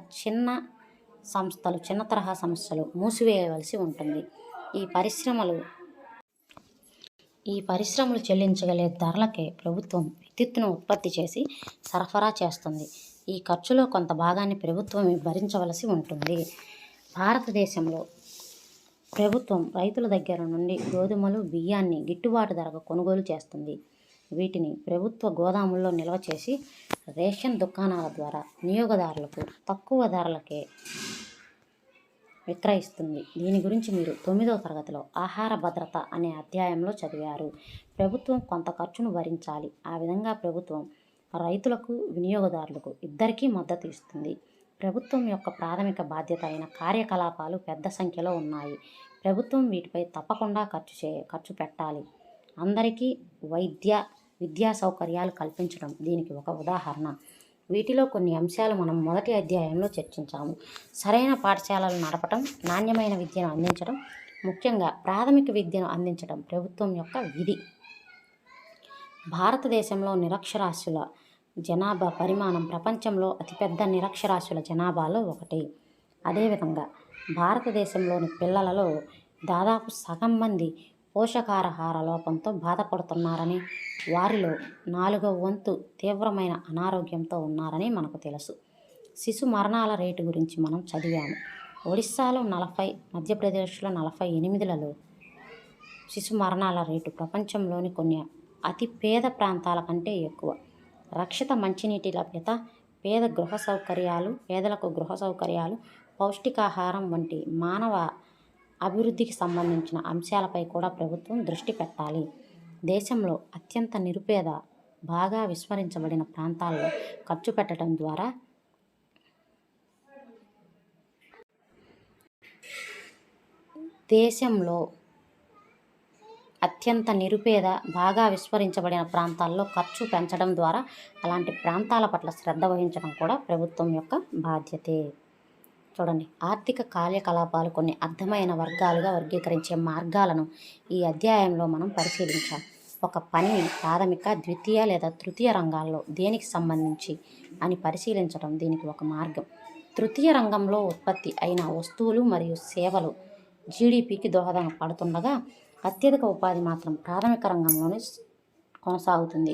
చిన్న తరహా సంస్థలు మూసివేయవలసి ఉంటుంది. ఈ పరిశ్రమలు చెల్లించగలే ధరలకే ప్రభుత్వం విద్యుత్తును ఉత్పత్తి చేసి సరఫరా చేస్తుంది. ఈ ఖర్చులో కొంత భాగాన్ని ప్రభుత్వం భరించవలసి ఉంటుంది. భారతదేశంలో ప్రభుత్వం రైతుల దగ్గర నుండి గోధుమలు, బియ్యాన్ని గిట్టుబాటు ధరకు కొనుగోలు చేస్తుంది. వీటిని ప్రభుత్వ గోదాముల్లో నిల్వ చేసి రేషన్ దుకాణాల ద్వారా వినియోగదారులకు తక్కువ ధరలకే విక్రయిస్తుంది. దీని గురించి మీరు 9వ తరగతిలో ఆహార భద్రత అనే అధ్యాయంలో చదివారు. ప్రభుత్వం కొంత ఖర్చును భరించాలి. ఆ విధంగా ప్రభుత్వం రైతులకు, వినియోగదారులకు ఇద్దరికీ మద్దతు ఇస్తుంది. ప్రభుత్వం యొక్క ప్రాథమిక బాధ్యత అయిన కార్యకలాపాలు పెద్ద సంఖ్యలో ఉన్నాయి. ప్రభుత్వం వీటిపై తప్పకుండా ఖర్చు పెట్టాలి. అందరికీ విద్యా సౌకర్యాలు కల్పించడం దీనికి ఒక ఉదాహరణ. వీటిలో కొన్ని అంశాలు మనం మొదటి అధ్యాయంలో చర్చించాము. సరైన పాఠశాలలు నడపటం, నాణ్యమైన విద్యను అందించడం, ముఖ్యంగా ప్రాథమిక విద్యను అందించడం ప్రభుత్వం యొక్క విధి. భారతదేశంలో నిరక్షరాస్యుల జనాభా పరిమాణం ప్రపంచంలో అతిపెద్ద నిరక్షరాస్యుల జనాభాలో ఒకటి. అదేవిధంగా భారతదేశంలోని పిల్లలలో దాదాపు సగం మంది పోషకాహార లోపంతో బాధపడుతున్నారని, వారిలో 4వ వంతు తీవ్రమైన అనారోగ్యంతో ఉన్నారని మనకు తెలుసు. శిశు మరణాల రేటు గురించి మనం చదివాము. ఒడిస్సాలో 40, మధ్యప్రదేశ్లో 48లలో శిశు మరణాల రేటు ప్రపంచంలోని కొన్ని అతి పేద ప్రాంతాల కంటే ఎక్కువ. రక్షిత మంచినీటి లభ్యత, పేదలకు గృహ సౌకర్యాలు, పౌష్టికాహారం వంటి మానవ అభివృద్ధికి సంబంధించిన అంశాలపై కూడా ప్రభుత్వం దృష్టి పెట్టాలి. దేశంలో అత్యంత నిరుపేద, బాగా విస్మరించబడిన ప్రాంతాల్లో ఖర్చు పెట్టడం ద్వారా ఖర్చు పెంచడం ద్వారా అలాంటి ప్రాంతాల పట్ల శ్రద్ధ వహించడం కూడా ప్రభుత్వం యొక్క బాధ్యతే. చూడండి, ఆర్థిక కార్యకలాపాలు కొన్ని అర్థమైన వర్గాలుగా వర్గీకరించే మార్గాలను ఈ అధ్యాయంలో మనం పరిశీలించాం. ఒక పనిని ప్రాథమిక, ద్వితీయ లేదా తృతీయ రంగాల్లో దేనికి సంబంధించి అని పరిశీలించడం దీనికి ఒక మార్గం. తృతీయ రంగంలో ఉత్పత్తి అయిన వస్తువులు మరియు సేవలు జీడిపికి దోహదం పడుతుండగా అత్యధిక ఉపాధి మాత్రం ప్రాథమిక రంగంలోనే కొనసాగుతుంది.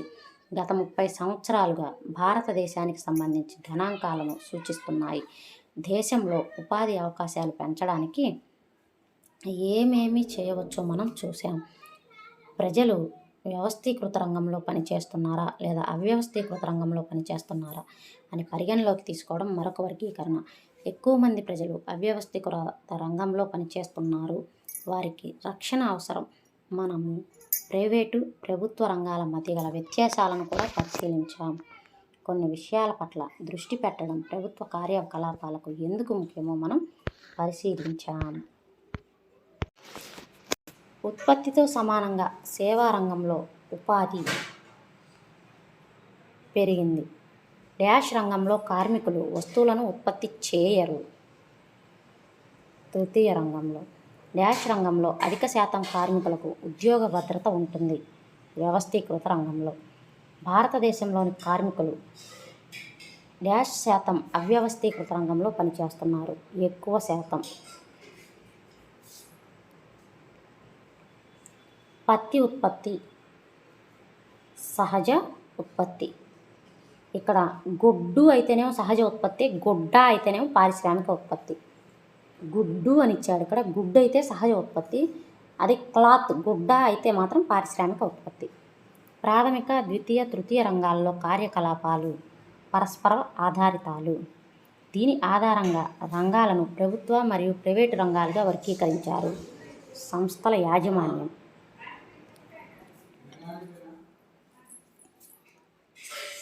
గత 30 సంవత్సరాలుగా భారతదేశానికి సంబంధించి గణాంకాలను సూచిస్తున్నాయి. దేశంలో ఉపాధి అవకాశాలు పెంచడానికి ఏమేమి చేయవచ్చో మనం చూసాం. ప్రజలు వ్యవస్థీకృత రంగంలో పనిచేస్తున్నారా లేదా అవ్యవస్థీకృత రంగంలో పనిచేస్తున్నారా అని పరిగణలోకి తీసుకోవడం మరొక వర్గీకరణ. ఎక్కువ మంది ప్రజలు అవ్యవస్థీకృత రంగంలో పనిచేస్తున్నారు. వారికి రక్షణ అవసరం. మనము ప్రైవేటు, ప్రభుత్వ రంగాల మధ్య గల వ్యత్యాసాలను కూడా పరిశీలించాం. కొన్ని విషయాల పట్ల దృష్టి పెట్టడం ప్రభుత్వ కార్యకలాపాలకు ఎందుకు ముఖ్యమో మనం పరిశీలించాం. ఉత్పత్తితో సమానంగా సేవా రంగంలో ఉపాధి పెరిగింది. డాష్ రంగంలో కార్మికులు వస్తువులను ఉత్పత్తి చేయరు. తృతీయ రంగంలో డాష్ రంగంలో అధిక శాతం కార్మికులకు ఉద్యోగ భద్రత ఉంటుంది. వ్యవస్థీకృత రంగంలో భారతదేశంలోని కార్మికులు డాష్ శాతం అవ్యవస్థీకృత రంగంలో పనిచేస్తున్నారు. ఎక్కువ శాతం పత్తి ఉత్పత్తి సహజ ఉత్పత్తి. ఇక్కడ గుడ్డు అయితేనేమో సహజ ఉత్పత్తి, గుడ్డ అయితేనేమో పారిశ్రామిక ఉత్పత్తి. గుడ్డు అని ఇచ్చాడు ఇక్కడ. గుడ్డు అయితే సహజ ఉత్పత్తి, అది క్లాత్ గుడ్డ అయితే మాత్రం పారిశ్రామిక ఉత్పత్తి. ప్రాథమిక, ద్వితీయ, తృతీయ రంగాల్లో కార్యకలాపాలు పరస్పర ఆధారితాలు. దీని ఆధారంగా రంగాలను ప్రభుత్వ మరియు ప్రైవేటు రంగాలుగా వర్గీకరించారు. సంస్థల యాజమాన్యం.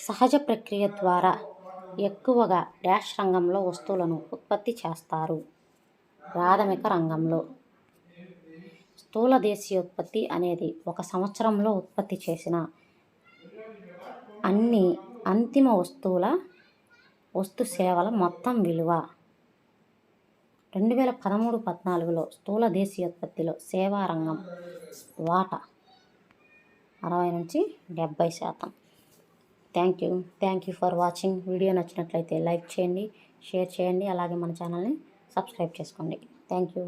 సహజ ప్రక్రియ ద్వారా ఎక్కువగా డాష్ రంగంలో వస్తువులను ఉత్పత్తి చేస్తారు. ప్రాథమిక రంగంలో స్థూల దేశీయోత్పత్తి అనేది ఒక సంవత్సరంలో ఉత్పత్తి చేసిన అన్ని అంతిమ వస్తు సేవల మొత్తం విలువ. 2013-14లో స్థూల దేశీయోత్పత్తిలో సేవా రంగం వాటా 60-70%. Thank you for watching. Video నచ్చినట్లయితే లైక్ చేయండి, షేర్ చేయండి, అలాగే మన ఛానల్ని సబ్స్క్రైబ్ చేసుకోండి. Thank you.